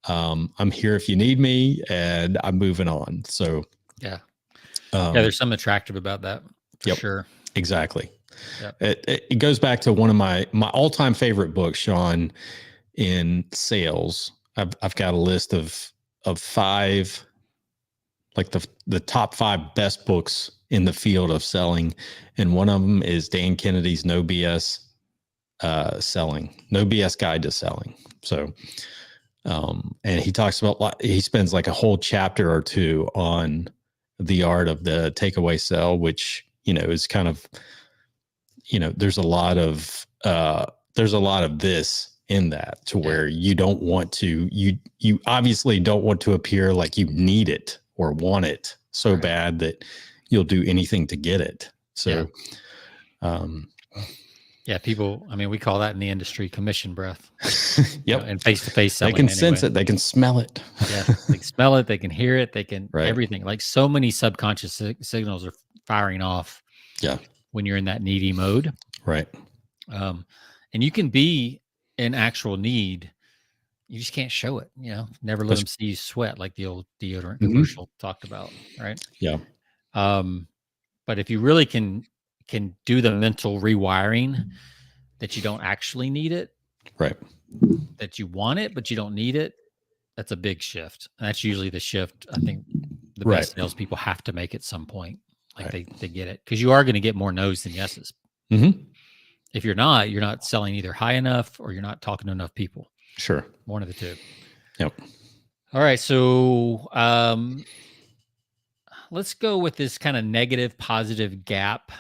I'm here if you need me, and I'm moving on. So, there's something attractive about that for sure. Exactly. Yep. It goes back to one of my all-time favorite books, Sean, in sales. I've got a list of 5, like the top 5 best books in the field of selling. And one of them is Dan Kennedy's No BS Selling, No BS Guide to Selling. So, and he talks about, he spends like a whole chapter or 2 on the art of the takeaway sell, which, is kind of, there's a lot of this in that, to where you don't want to, you obviously don't want to appear like you need it or want it so bad that you'll do anything to get it. So, people, we call that in the industry commission breath. And face-to-face selling. They can sense it. They can smell it. They can smell it. They can hear it. They can, everything. Like so many subconscious signals are firing off. When you're in that needy mode. Right. And you can be in actual need. You just can't show it, never let them see you sweat, like the old deodorant commercial talked about. Right. Yeah. But if you really can do the mental rewiring that you don't actually need it, right, that you want it, but you don't need it, that's a big shift. And that's usually the shift I think the best salespeople have to make at some point. Like they get it, because you are going to get more no's than yeses. If you're not selling either high enough or you're not talking to enough people. Sure. One of the two. Yep. All right. So let's go with this kind of negative, positive gap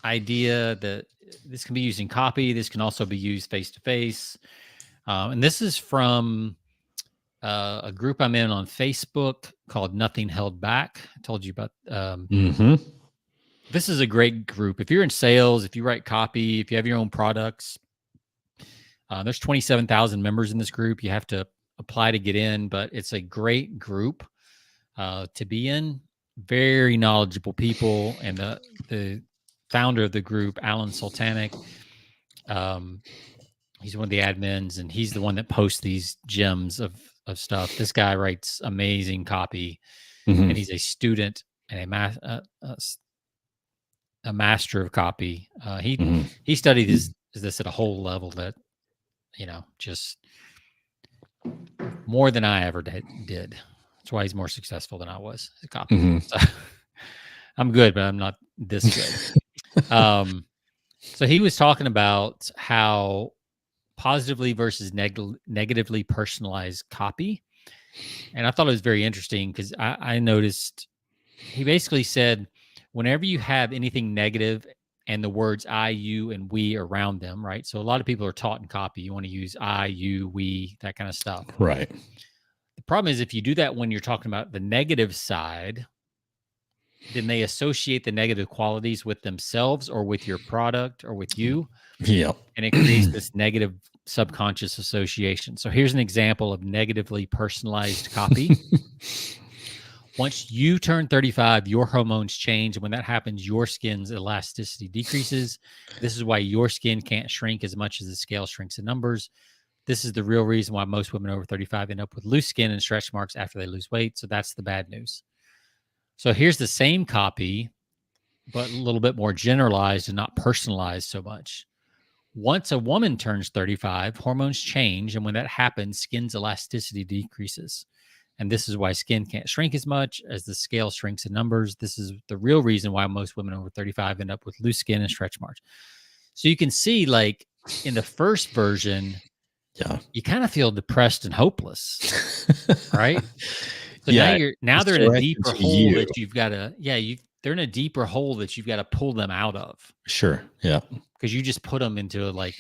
idea that this can be used in copy. This can also be used face-to-face. And this is from a group I'm in on Facebook called Nothing Held Back. I told you about. This is a great group. If you're in sales, if you write copy, if you have your own products, there's 27,000 members in this group. You have to apply to get in, but it's a great group to be in. Very knowledgeable people, and the founder of the group, Alan Sultanic, he's one of the admins, and he's the one that posts these gems of stuff. This guy writes amazing copy, and he's a student and a master of copy. He studied this at a whole level that, just more than I ever did. That's why he's more successful than I was at copy. So, I'm good, but I'm not this good. So he was talking about how positively versus negatively personalized copy. And I thought it was very interesting because I noticed he basically said, whenever you have anything negative and the words I, you, and we around them, right? So a lot of people are taught in copy. You want to use I, you, we, that kind of stuff. Right. The problem is if you do that when you're talking about the negative side, then they associate the negative qualities with themselves or with your product or with you. Yeah. And it creates this negative subconscious association. So here's an example of negatively personalized copy. Once you turn 35, your hormones change. And when that happens, your skin's elasticity decreases. This is why your skin can't shrink as much as the scale shrinks in numbers. This is the real reason why most women over 35 end up with loose skin and stretch marks after they lose weight. So that's the bad news. So here's the same copy, but a little bit more generalized and not personalized so much. Once a woman turns 35, hormones change. And when that happens, skin's elasticity decreases. And this is why skin can't shrink as much as the scale shrinks in numbers. This is the real reason why most women over 35 end up with loose skin and stretch marks. So you can see, like, in the first version, you kind of feel depressed and hopeless, right? So now they're in a deeper hole that you've got to, they're in a deeper hole that you've got to pull them out of. Sure. Yeah. Because you just put them into like,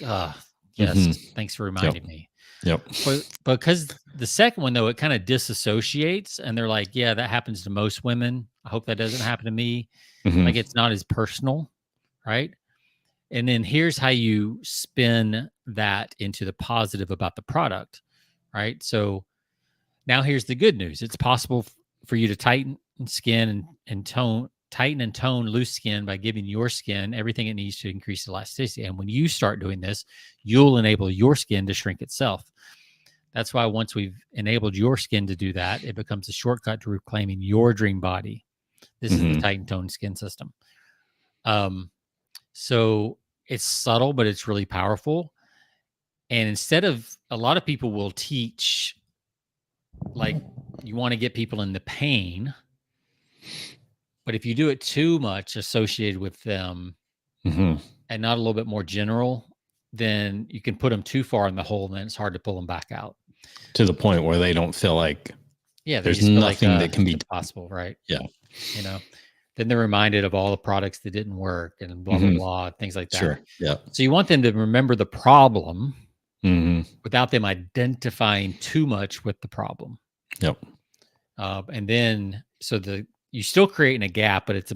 yes, thanks for reminding me. Yep. But because the second one, though, it kind of disassociates and they're like, yeah, that happens to most women. I hope that doesn't happen to me. Like, it's not as personal, right? And then here's how you spin that into the positive about the product, right? So now here's the good news. It's possible for you to tighten skin and tone loose skin by giving your skin everything it needs to increase elasticity. And when you start doing this, you'll enable your skin to shrink itself. That's why once we've enabled your skin to do that, it becomes a shortcut to reclaiming your dream body. This is the Titan Tone skin system. So it's subtle, but it's really powerful. And instead of, a lot of people will teach, like, you want to get people in the pain, but if you do it too much associated with them and not a little bit more general, then you can put them too far in the hole and then it's hard to pull them back out. To the point where they don't feel like there's nothing that can be possible, right? Yeah. You know, then they're reminded of all the products that didn't work and blah, blah, blah, things like that. Sure. Yeah. So you want them to remember the problem without them identifying too much with the problem. Yep. And then, you still creating a gap, but it's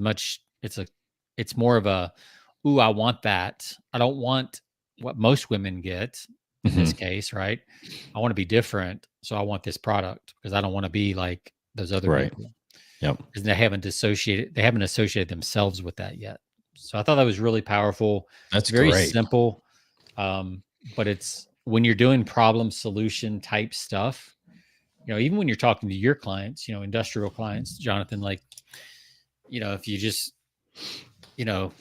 more of a, ooh, I want that. I don't want what most women get in this case, right? I want to be different. So I want this product because I don't want to be like those other people. Yep. Because they haven't associated themselves with that yet. So I thought that was really powerful. That's very great. Simple. But it's when you're doing problem solution type stuff, you know, even when you're talking to your clients, you know, industrial clients, Jonathan, like, you know, if you just, you know,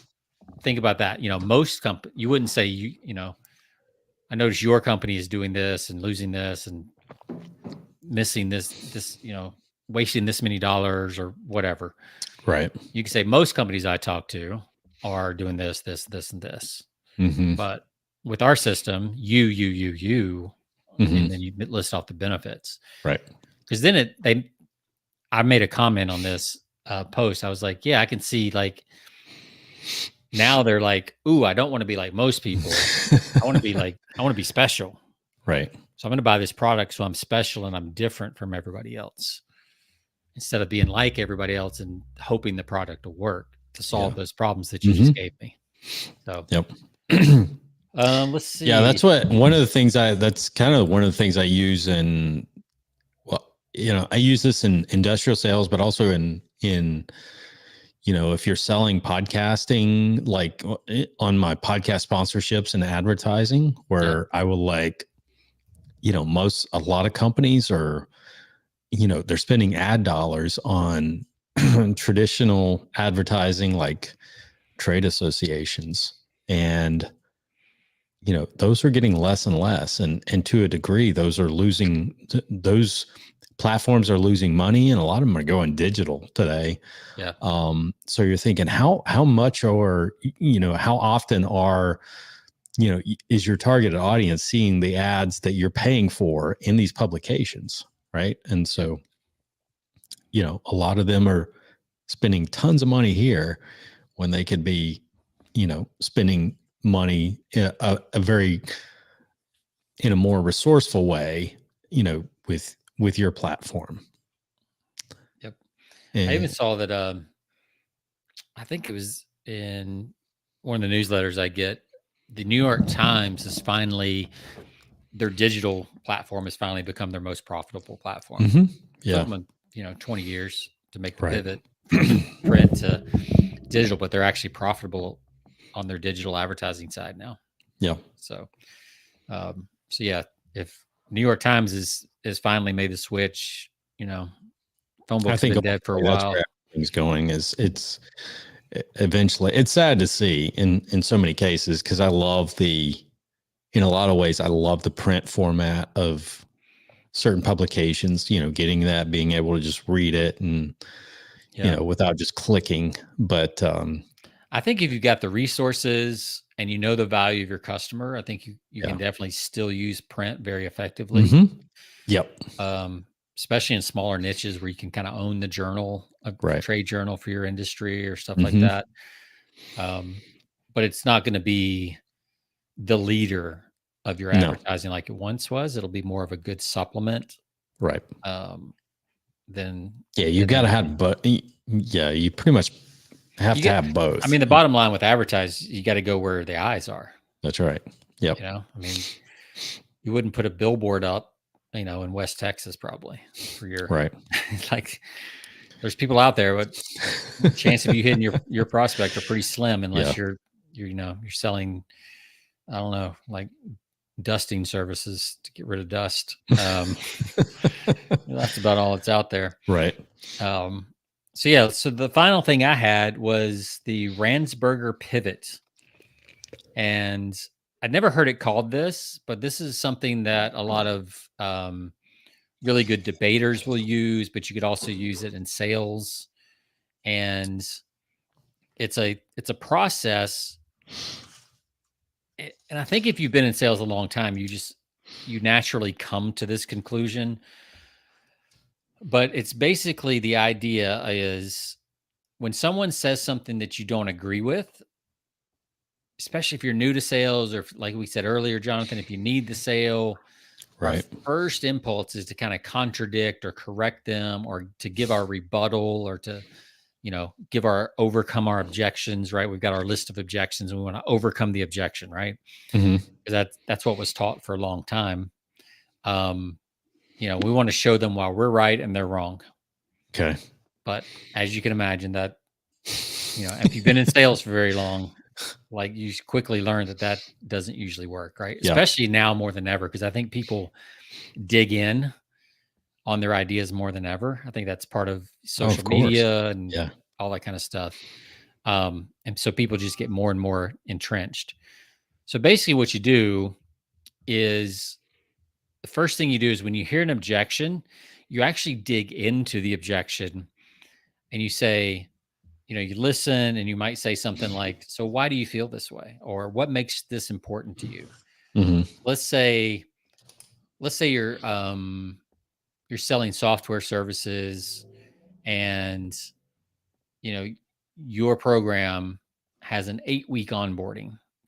think about that, you know, most companies, you wouldn't say, you know, I notice your company is doing this and losing this and missing this, you know, wasting this many dollars or whatever. Right. You can say most companies I talk to are doing this, and this. But with our system, you, and then you list off the benefits. Right. Because then I made a comment on this post. I was like, yeah, I can see, like, now they're like, ooh, I don't want to be like most people. I want to be special. Right. So I'm going to buy this product so I'm special and I'm different from everybody else, instead of being like everybody else and hoping the product will work to solve those problems that you just gave me. So, let's see. Yeah, that's one of the things I use in, well, you know, I use this in industrial sales, but also in, you know, if you're selling podcasting, like on my podcast sponsorships and advertising, where I will, like, you know, a lot of companies are, you know, they're spending ad dollars on traditional advertising, like trade associations. And, you know, those are getting less and less. And to a degree, those platforms are losing money, and a lot of them are going digital today. Yeah. So you're thinking, how much, or, you know, how often are, you know, is your targeted audience seeing the ads that you're paying for in these publications? right? And so, you know, a lot of them are spending tons of money here when they could be, you know, spending money in in a more resourceful way, you know, with your platform. Yep. And I even saw that I think it was in one of the newsletters I get, the New York Times is finally, their digital platform has finally become their most profitable platform. mm-hmm. Yeah. Took them, you know, 20 years to make the Right. pivot from print to digital, but they're actually profitable on their digital advertising side now. Yeah. So yeah, if New York Times is finally made the switch, you know, phone books have been dead for a while. That's where everything's going. Is it's eventually, it's sad to see in so many cases, because I love in a lot of ways, I love the print format of certain publications, you know, getting that, being able to just read it and, you know, without just clicking. But I think if you've got the resources and you know the value of your customer, I think you can definitely still use print very effectively. Mm-hmm. Yep. Especially in smaller niches where you can kind of own the journal, a trade journal for your industry or stuff like that. But it's not going to be the leader of your advertising like it once was. It'll be more of a good supplement. Right. Then you got to have, but you pretty much have to have both. I mean, the bottom line with advertise, you got to go where the eyes are. That's right. Yep. You know, I mean, you wouldn't put a billboard up, you know, in West Texas probably for your right. Like, there's people out there, but the chance of you hitting your prospect are pretty slim unless you're you know, you're selling, I don't know, like dusting services to get rid of dust. That's about all that's out there. Right. So the final thing I had was the Ransberger pivot. And I'd never heard it called this, but this is something that a lot of really good debaters will use, but you could also use it in sales. And it's a process. And I think if you've been in sales a long time, you naturally come to this conclusion. But it's basically, the idea is when someone says something that you don't agree with, especially if you're new to sales, or like we said earlier, Jonathan, if you need the sale, right, our first impulse is to kind of contradict or correct them, or to give our rebuttal, or to, you know, overcome our objections, right? We've got our list of objections and we want to overcome the objection, right? Because that's what was taught for a long time. You know, we want to show them why we're right and they're wrong. Okay. But as you can imagine, that, you know, if you've been in sales for very long, like, you quickly learn that doesn't usually work, right? Yeah. Especially now more than ever, because I think people dig in on their ideas more than ever. I think that's part of social media and all that kind of stuff. And so people just get more and more entrenched. So basically what you do is, the first thing you do is when you hear an objection, you actually dig into the objection and you say, you know, you listen and you might say something like, so why do you feel this way? Or what makes this important to you? Let's say you're selling software services, and, you know, your program has an 8-week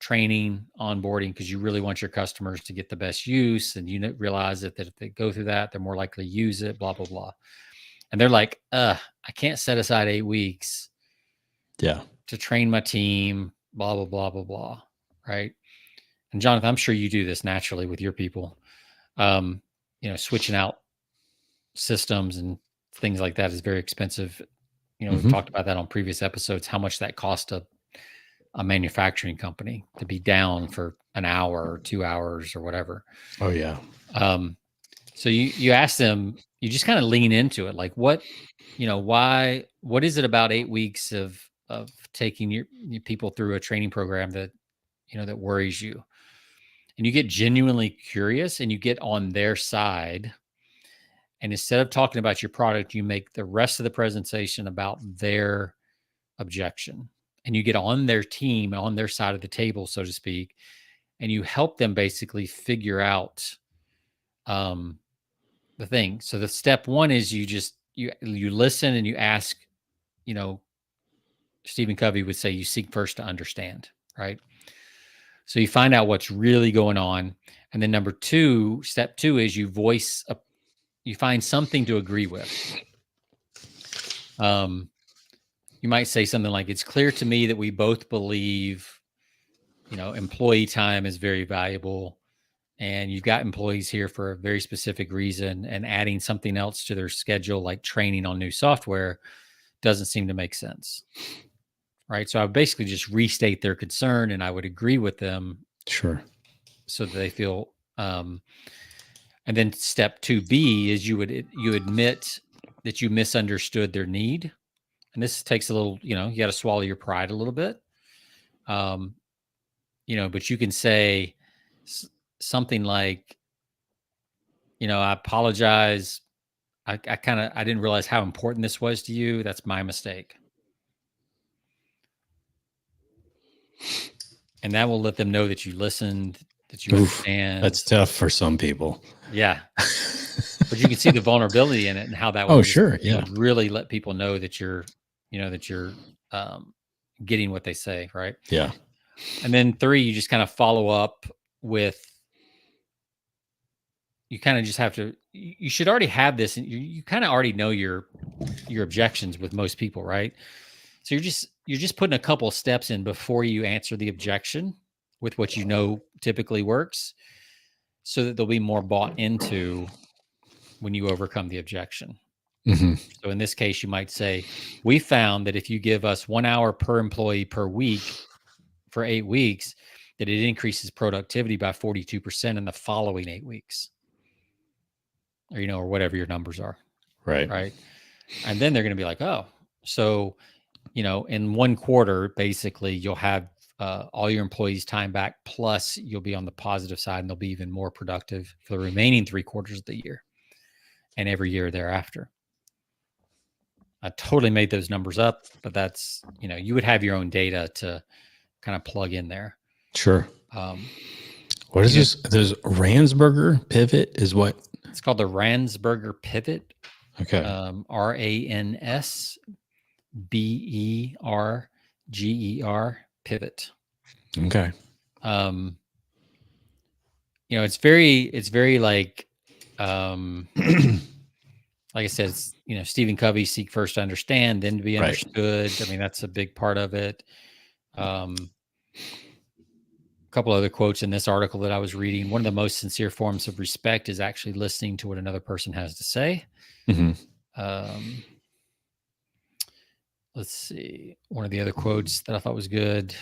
training onboarding, because you really want your customers to get the best use, and you realize that if they go through that, they're more likely to use it, blah, blah, blah. And they're like, I can't set aside 8 weeks to train my team, blah, blah, blah, blah, blah. Right. And Jonathan, I'm sure you do this naturally with your people. You know, switching out systems and things like that is very expensive. You know, we've talked about that on previous episodes, how much that costs a manufacturing company to be down for an hour or 2 hours or whatever. Oh yeah. So you ask them, you just kind of lean into it. Like, what is it about 8 weeks of taking your people through a training program that, you know, that worries you? And you get genuinely curious and you get on their side. And instead of talking about your product, you make the rest of the presentation about their objection. And you get on their team, on their side of the table, so to speak, and you help them basically figure out the the thing. So the step one is you listen and you ask, Stephen Covey would say you seek first to understand, right? So you find out what's really going on. And then step two is you you find something to agree with. You might say something like, it's clear to me that we both believe, employee time is very valuable, and you've got employees here for a very specific reason, and adding something else to their schedule, like training on new software, doesn't seem to make sense. Right. So I would basically just restate their concern, and I would agree with them. Sure. So that they feel, and then step 2B is you admit that you misunderstood their need. And this takes a little, you got to swallow your pride a little bit. But you can say something like, I apologize. I didn't realize how important this was to you. That's my mistake. And that will let them know that you listened, that you understand. That's tough for some people. Yeah. But you can see the vulnerability in it and how that would, would really let people know that you're getting what they say. Right. Yeah. And then 3, you just kind of follow up with, you kind of just have to, you should already have this, and you kind of already know your objections with most people. Right. So you're just putting a couple of steps in before you answer the objection with what typically works, so that they'll be more bought into when you overcome the objection. Mm-hmm. So in this case, you might say, we found that if you give us 1 hour per employee per week for 8 weeks, that it increases productivity by 42% in the following 8 weeks. Or whatever your numbers are. Right. Right. And then they're going to be like, oh, so, in 1 quarter, basically you'll have all your employees' time back, plus you'll be on the positive side, and they'll be even more productive for the remaining 3 quarters of the year and every year thereafter. I totally made those numbers up, but that's, you would have your own data to kind of plug in there. Sure. What is this? There's Ransberger pivot is what? It's called the Ransberger pivot. Okay. RANSBERGER pivot. Okay. It's very like, like I said, Stephen Covey, seek first to understand, then to be understood. Right. I mean, that's a big part of it. A couple other quotes in this article that I was reading. One of the most sincere forms of respect is actually listening to what another person has to say. Mm-hmm. Let's see. One of the other quotes that I thought was good.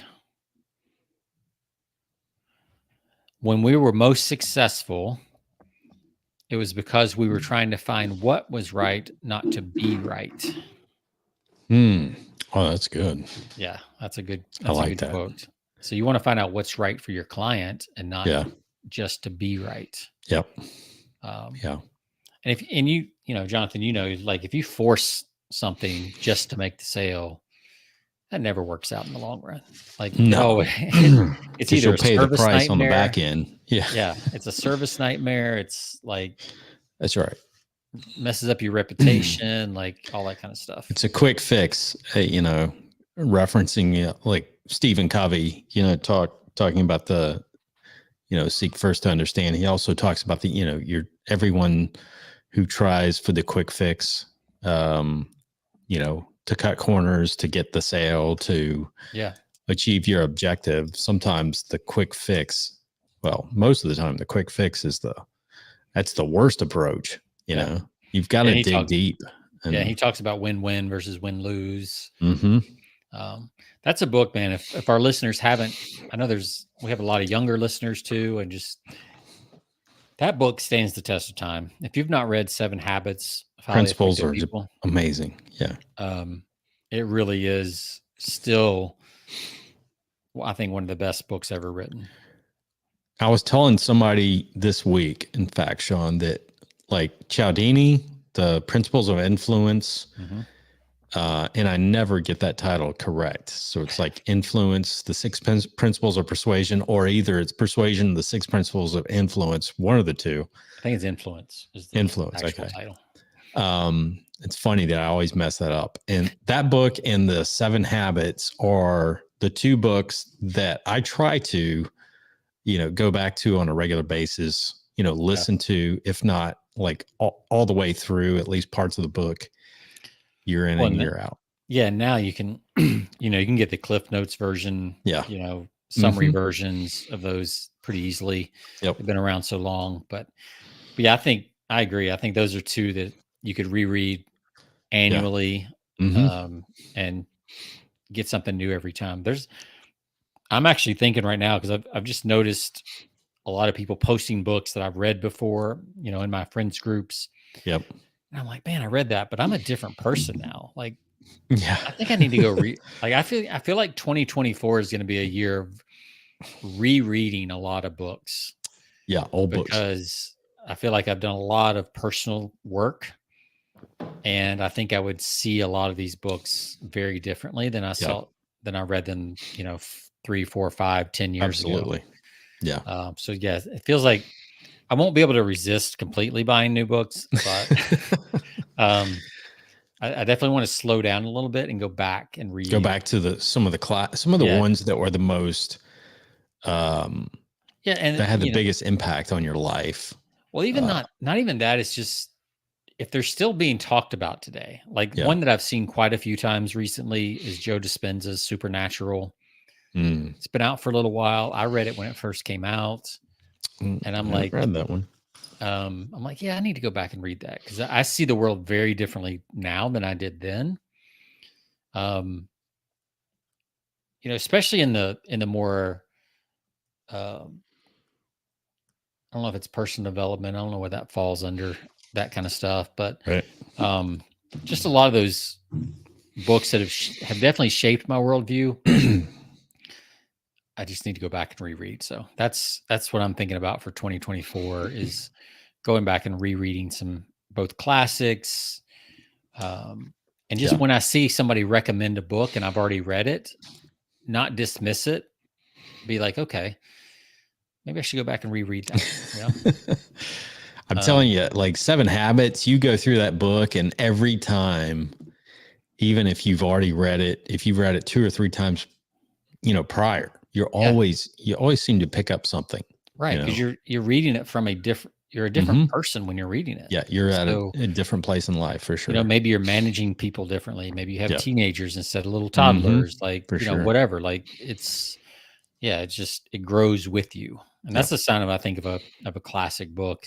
When we were most successful, it was because we were trying to find what was right, not to be right. Oh, that's good. Yeah, that's a good quote. So you want to find out what's right for your client, and not just to be right. Yep. And Jonathan, like if you force something just to make the sale, that never works out in the long run. Like, no, it's either pay the price on the back end. Yeah. It's a service nightmare. It's like, that's right. Messes up your reputation, like all that kind of stuff. It's a quick fix, referencing like Stephen Covey, talking about the, seek first to understand. He also talks about the, everyone who tries for the quick fix, to cut corners, to get the sale, to achieve your objective. Sometimes the quick fix, most of the time, the quick fix is that's the worst approach. You've got to dig deep. He talks about win-win versus win-lose. Mm-hmm. That's a book, man. If our listeners haven't, I know we have a lot of younger listeners too, and just that book stands the test of time. If you've not read 7 Habits of Highly Principles Effective are People, amazing. Yeah. It really is still, I think, one of the best books ever written. I was telling somebody this week, in fact, Sean, that like Cialdini, the Principles of Influence, and I never get that title correct. So it's like Influence, the Six Principles of Persuasion, or either it's Persuasion, the Six Principles of Influence, one of the two. I think it's Influence is the Influence, actual okay. title. It's funny that I always mess that up. And that book and the 7 Habits are the 2 books that I try to, go back to on a regular basis, listen to, if not like all the way through, at least parts of the book, year in and year out. Yeah. Now you can, you can get the Cliff Notes version, summary versions of those pretty easily. Yep. They've been around so long, but yeah, I agree. I think those are 2 that you could reread annually, and get something new every time. I'm actually thinking right now, because I've just noticed a lot of people posting books that I've read before, in my friends groups. Yep. And I'm like, man, I read that, but I'm a different person now. Like, yeah, I think I need to go read. Like, I feel like 2024 is going to be a year of rereading a lot of books. Yeah, old books. Because I feel like I've done a lot of personal work, and I think I would see a lot of these books very differently than I read them, 3, 4, 5, 10 years ago. Absolutely. Yeah. So yeah, it feels like I won't be able to resist completely buying new books, but I definitely want to slow down a little bit and go back and read. Go back to some of the ones that were the most, and that had the biggest impact on your life. Well, even not even that. It's just, if they're still being talked about today, like one that I've seen quite a few times recently is Joe Dispenza's Supernatural. It's been out for a little while. I read it when it first came out, and I'm like, read that one. I'm like, yeah, I need to go back and read that, because I see the world very differently now than I did then. Especially in the more, I don't know if it's personal development. I don't know where that falls under, that kind of stuff, but right. Just a lot of those books that have definitely shaped my worldview. I just need to go back and reread. So that's what I'm thinking about for 2024, is going back and rereading both classics. And just when I see somebody recommend a book and I've already read it, not dismiss it, be like, okay, maybe I should go back and reread that. I'm telling you, like 7 Habits, you go through that book, and every time, even if you've already read it, if you've read it 2 or 3 times, prior, you always seem to pick up something. Right. Because you're reading it from you're a different person when you're reading it. Yeah. You're at a different place in life, for sure. Maybe you're managing people differently. Maybe you have teenagers instead of little toddlers, whatever. Like it grows with you. And that's the sign of, I think, of a classic book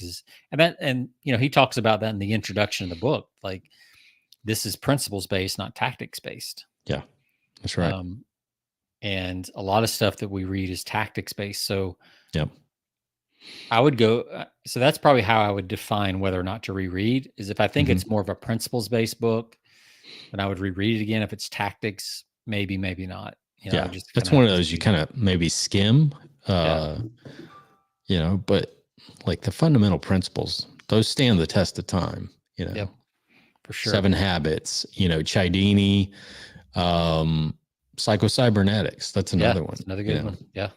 and he talks about that in the introduction of the book. Like, this is principles based, not tactics based. Yeah, that's right. And a lot of stuff that we read is tactics based. So I would go, so that's probably how I would define whether or not to reread, is if I think it's more of a principles based book, then I would reread it again. If it's tactics, maybe not. That's one of those you kind of maybe skim, but like the fundamental principles, those stand the test of time, for sure. 7 Habits, Cialdini, Psycho-Cybernetics. That's another one. Another good one. Yeah.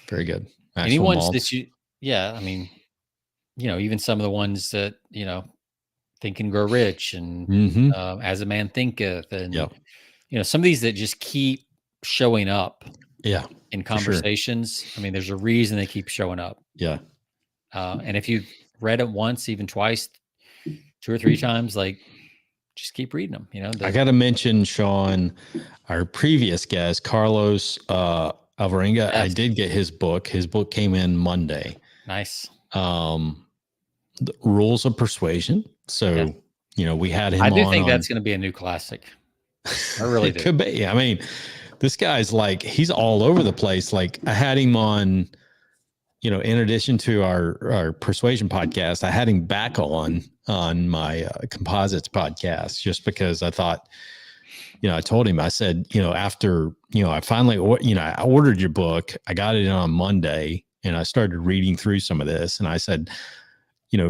Very good. Any ones that even some of the ones that, Think and Grow Rich and As a Man Thinketh, and, some of these that just keep showing up in conversations. Sure. I mean, there's a reason they keep showing up. Yeah. And if you've read it once, even twice, 2 or 3 times, like, just keep reading them. I got to mention, Sean, our previous guest, Carlos Alvarenga. Yes. I did get his book. His book came in Monday. Nice. The Rules of Persuasion. So, we had him on. I do think that's going to be a new classic. I really do. Could be. I mean, this guy's like, he's all over the place. Like, I had him on, in addition to our Persuasion podcast, I had him back on my Composites podcast, just because I thought, I told him, I said, after, I finally, I ordered your book, I got it in on Monday, and I started reading through some of this. And I said,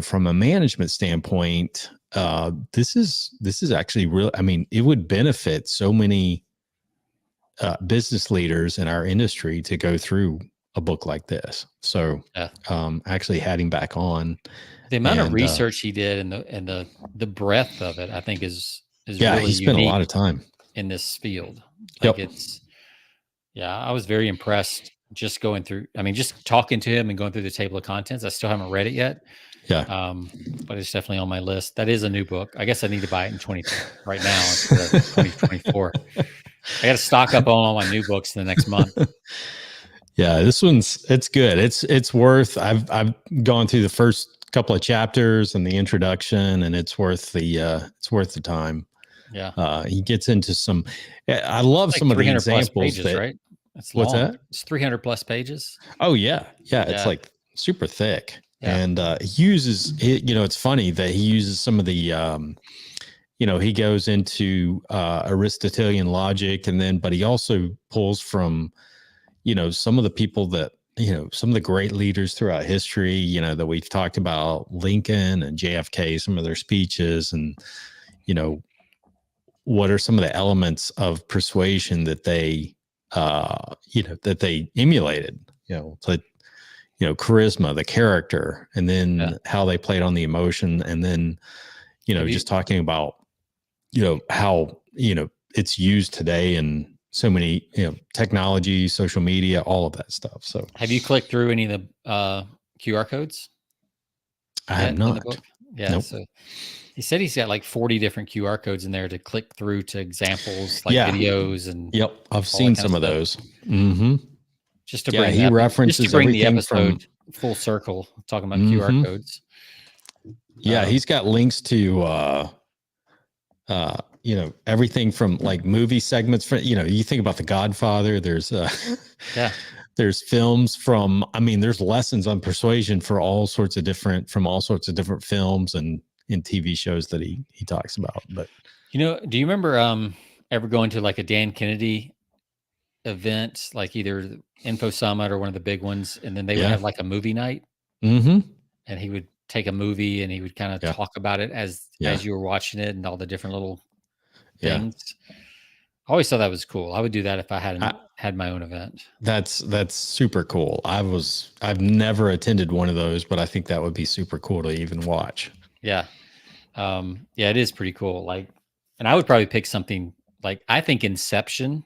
from a management standpoint, this is actually real. I mean, it would benefit so many business leaders in our industry to go through a book like this. So actually had him back on. The amount of research he did and the breadth of it, I think is really he spent a lot of time in this field. Like I was very impressed just going through. I mean, just talking to him and going through the table of contents. I still haven't read it yet. Yeah. But it's definitely on my list. That is a new book. I guess I need to buy it in right now instead of 2024. I got to stock up on all my new books in the next month. Yeah, it's good. It's worth. I've gone through the first couple of chapters and the introduction, and it's worth the time. Yeah. He gets into some. I love some of the examples. Pages, right? It's long. What's that? It's 300 plus pages. Oh yeah. It's like super thick, and he uses. It's funny that he uses some of the. He goes into Aristotelian logic, but he also pulls from, some of the people that, some of the great leaders throughout history, that we've talked about, Lincoln and JFK, some of their speeches, and, what are some of the elements of persuasion that they, that they emulated, charisma, the character, and then how they played on the emotion. And then, just talking about, how, it's used today in so many, technology, social media, all of that stuff. So have you clicked through any of the QR codes? I have not. Yeah. Nope. So he said he's got like 40 different QR codes in there to click through to examples like videos and. Yep. I've seen some of those. Mm-hmm. Just to bring he references just to bring the episode full circle, talking about QR codes. Yeah. He's got links to, everything from like movie segments for, you think about The Godfather, there's there's films from, there's lessons on persuasion for all sorts of different films and in TV shows that he talks about. But do you remember ever going to like a Dan Kennedy event, like either Info Summit or one of the big ones, and then they would have like a movie night, and he would take a movie and he would kind of talk about it as you were watching it and all the different little things. I always thought that was cool. I would do that if I had my own event. That's super cool. I've never attended one of those, but I think that would be super cool to even watch. Yeah. It is pretty cool. Like, and I would probably pick something like, I think Inception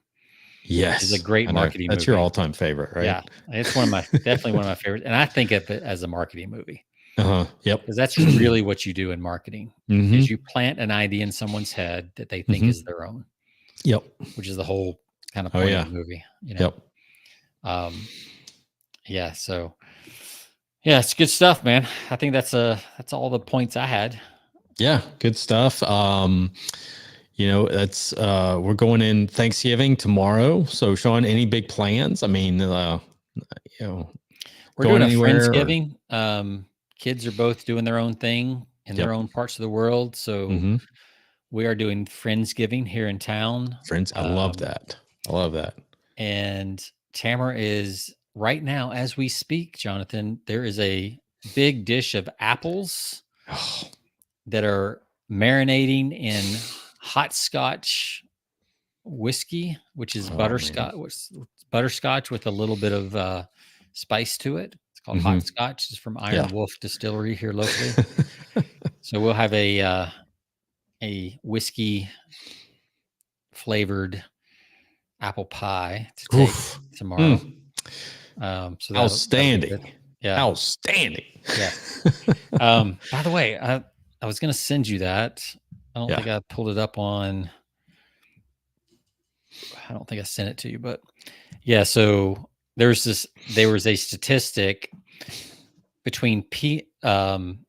is a great marketing movie. That's your all-time favorite, right? Yeah. It's definitely one of my favorites. And I think of it as a marketing movie. Yep. Because that's really what you do in marketing is you plant an idea in someone's head that they think is their own. Yep. Which is the whole kind of point of the movie. Yep. So it's good stuff, man. I think that's all the points I had. Yeah, good stuff. That's we're going in Thanksgiving tomorrow. So Sean, any big plans? We're doing a Friendsgiving. Kids are both doing their own thing in their own parts of the world. So we are doing Friendsgiving here in town. I love that. And Tamara is right now, as we speak, Jonathan, there is a big dish of apples that are marinating in hot Scotch whiskey, which is butterscotch with a little bit of spice to it. Called hot Scotch. It's from Iron Wolf Distillery here locally. So we'll have a whiskey flavored apple pie to take tomorrow. So outstanding. Outstanding. Yeah. By the way, I was going to send you that. I don't think I pulled it up on. I don't think I sent it to you, but so there was a statistic between pecan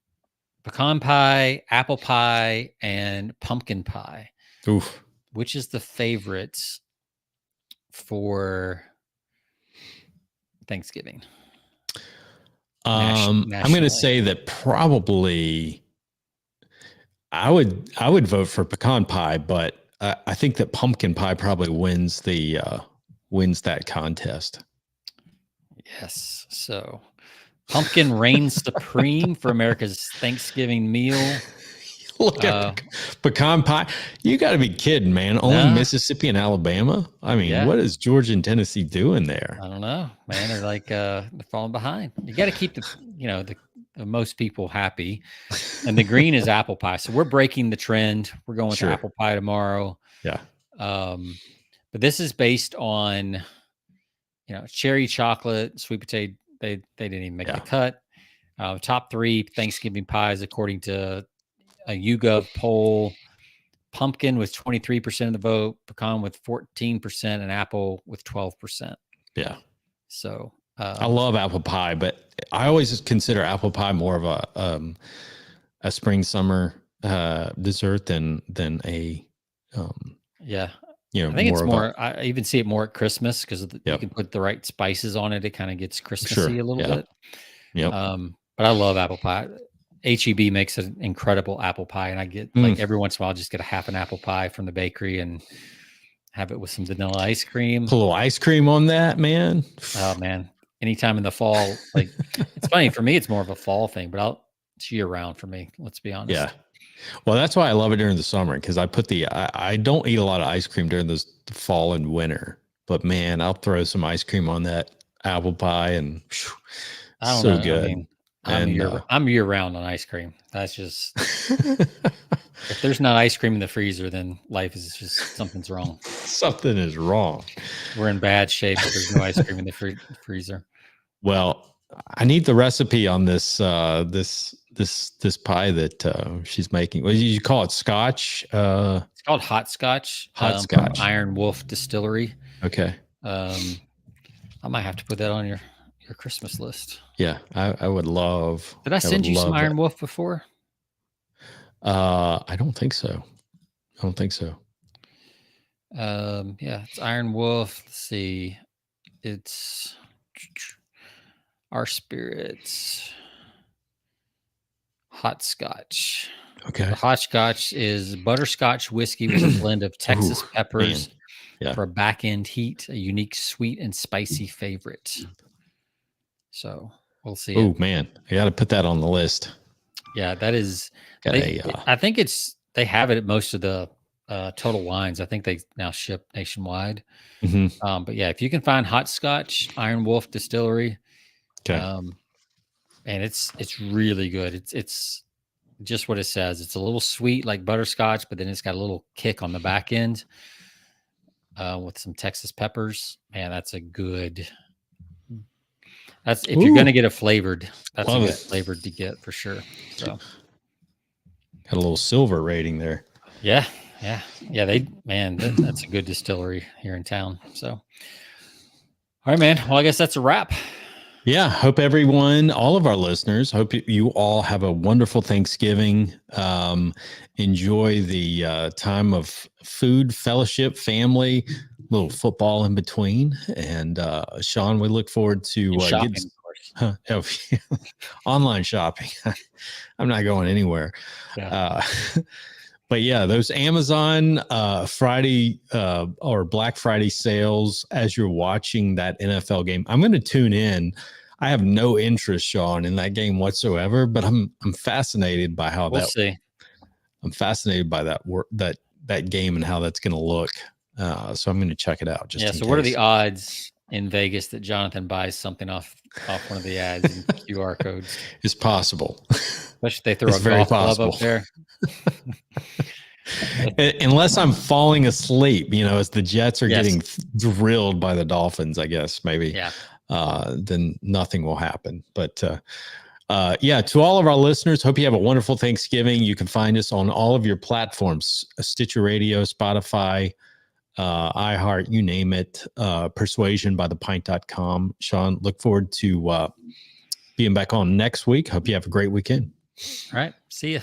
pie, apple pie, and pumpkin pie. Oof. Which is the favorite for Thanksgiving? I'm going to say that probably I would vote for pecan pie, but I think that pumpkin pie probably wins that contest. Yes. So pumpkin reigns supreme for America's Thanksgiving meal. Look at pecan pie. You got to be kidding, man. Only Mississippi and Alabama? I mean, what is Georgia and Tennessee doing there? I don't know, man. They're like they're falling behind. You got to keep the most people happy. And the green is apple pie. So we're breaking the trend. We're going with apple pie tomorrow. Yeah. But this is based on, cherry chocolate, sweet potato. They didn't even make the cut. Top 3 Thanksgiving pies according to a YouGov poll. Pumpkin with 23% of the vote, pecan with 14%, and apple with 12%. Yeah. So I love apple pie, but I always consider apple pie more of a spring summer dessert than a I think it's more. I even see it more at Christmas because you can put the right spices on it. It kind of gets Christmassy a little bit. Yeah. But I love apple pie. HEB makes an incredible apple pie, and I get like every once in a while, I'll just get a half an apple pie from the bakery and have it with some vanilla ice cream. Put a little ice cream on that, man. Oh man. Anytime in the fall, like it's funny for me, it's more of a fall thing, but it's year round for me. Let's be honest. Yeah. Well, that's why I love it during the summer, because I put I don't eat a lot of ice cream during the fall and winter, but man, I'll throw some ice cream on that apple pie and so good. I mean, I'm year round on ice cream. That's just if there's not ice cream in the freezer, then life is just something's wrong. Something is wrong. We're in bad shape if there's no ice cream in the freezer. Well, I need the recipe on this this pie that she's making. What did you call it? Scotch? It's called hot scotch. Scotch. Iron Wolf Distillery. Okay. I might have to put that on your Christmas list. Yeah, I would love. Did I send you some Iron Wolf before? I don't think so. Yeah, it's Iron Wolf. Let's see. It's Our Spirits Hot Scotch. Okay. The hot scotch is butterscotch whiskey with a blend of Texas peppers for a back-end heat, a unique sweet and spicy favorite. So we'll see. Oh man, I got to put that on the list. Yeah, that is. I think they have it at most of the Total Wines. I think they now ship nationwide. Mm-hmm. But yeah, if you can find hot scotch, Iron Wolf Distillery, and it's really good. It's just what it says. It's a little sweet like butterscotch, but then it's got a little kick on the back end with some Texas peppers. Man, that's a good. If you're going to get a flavored, that's a good flavored to get for sure. So got a little silver rating there. Yeah. That's a good distillery here in town. So, all right, man. Well, I guess that's a wrap. Yeah. Hope everyone, all of our listeners, hope you all have a wonderful Thanksgiving. Enjoy the time of food, fellowship, family, little football in between. And Sean, we look forward to shopping, of course. Online shopping. I'm not going anywhere. Yeah. But yeah, those Amazon Friday or Black Friday sales as you're watching that NFL game, I'm going to tune in. I have no interest, Sean, in that game whatsoever, but I'm fascinated by how I'm fascinated by that game and how that's going to look. So I'm going to check it out. So what are the odds in Vegas that Jonathan buys something off one of the ads and QR codes? It's possible. Especially if they throw a golf club up there. Unless I'm falling asleep, as the Jets are getting drilled by the Dolphins, I guess maybe. Yeah. Then nothing will happen. But to all of our listeners, hope you have a wonderful Thanksgiving. You can find us on all of your platforms, Stitcher Radio, Spotify, iHeart, you name it, persuasionbythepint.com. Sean, look forward to being back on next week. Hope you have a great weekend. All right. See ya.